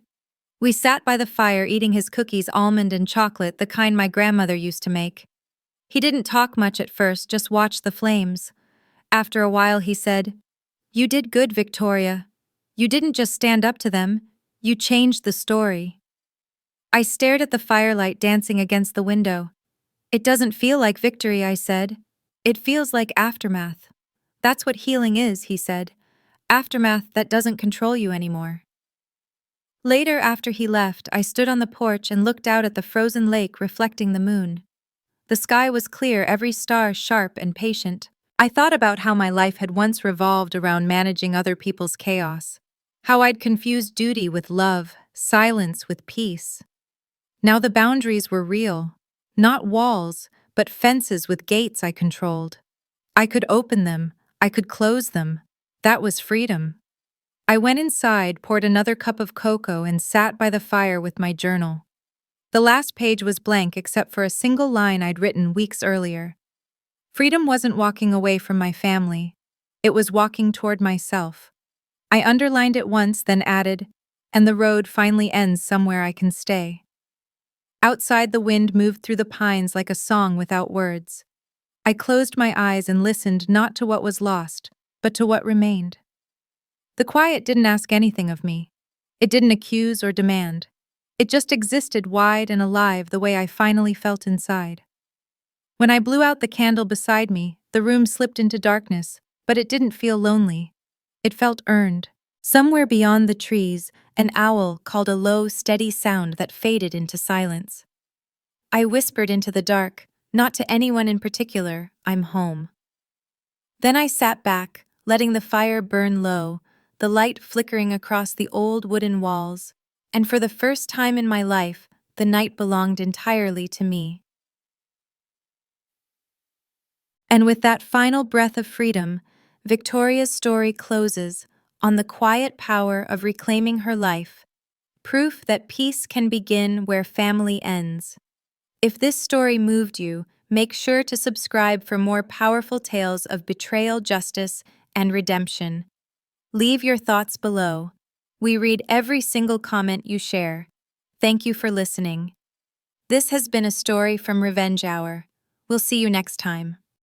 We sat by the fire eating his cookies, almond and chocolate, the kind my grandmother used to make. He didn't talk much at first, just watched the flames. After a while he said, "You did good, Victoria. You didn't just stand up to them, you changed the story." I stared at the firelight dancing against the window. "It doesn't feel like victory," I said. "It feels like aftermath." "That's what healing is," he said. "Aftermath that doesn't control you anymore." Later, after he left, I stood on the porch and looked out at the frozen lake reflecting the moon. The sky was clear, every star sharp and patient. I thought about how my life had once revolved around managing other people's chaos, how I'd confused duty with love, silence with peace. Now the boundaries were real, not walls, but fences with gates I controlled. I could open them, I could close them. That was freedom. I went inside, poured another cup of cocoa, and sat by the fire with my journal. The last page was blank except for a single line I'd written weeks earlier. Freedom wasn't walking away from my family. It was walking toward myself. I underlined it once, then added, "And the road finally ends somewhere I can stay." Outside, the wind moved through the pines like a song without words. I closed my eyes and listened, not to what was lost, but to what remained. The quiet didn't ask anything of me. It didn't accuse or demand. It just existed, wide and alive, the way I finally felt inside. When I blew out the candle beside me, the room slipped into darkness, but it didn't feel lonely. It felt earned. Somewhere beyond the trees, an owl called a low, steady sound that faded into silence. I whispered into the dark, not to anyone in particular, I'm home. Then I sat back, letting the fire burn low, the light flickering across the old wooden walls, and for the first time in my life, the night belonged entirely to me. And with that final breath of freedom, Victoria's story closes on the quiet power of reclaiming her life, proof that peace can begin where family ends. If this story moved you, make sure to subscribe for more powerful tales of betrayal, justice, and redemption. Leave your thoughts below. We read every single comment you share. Thank you for listening. This has been a story from Revenge Hour. We'll see you next time.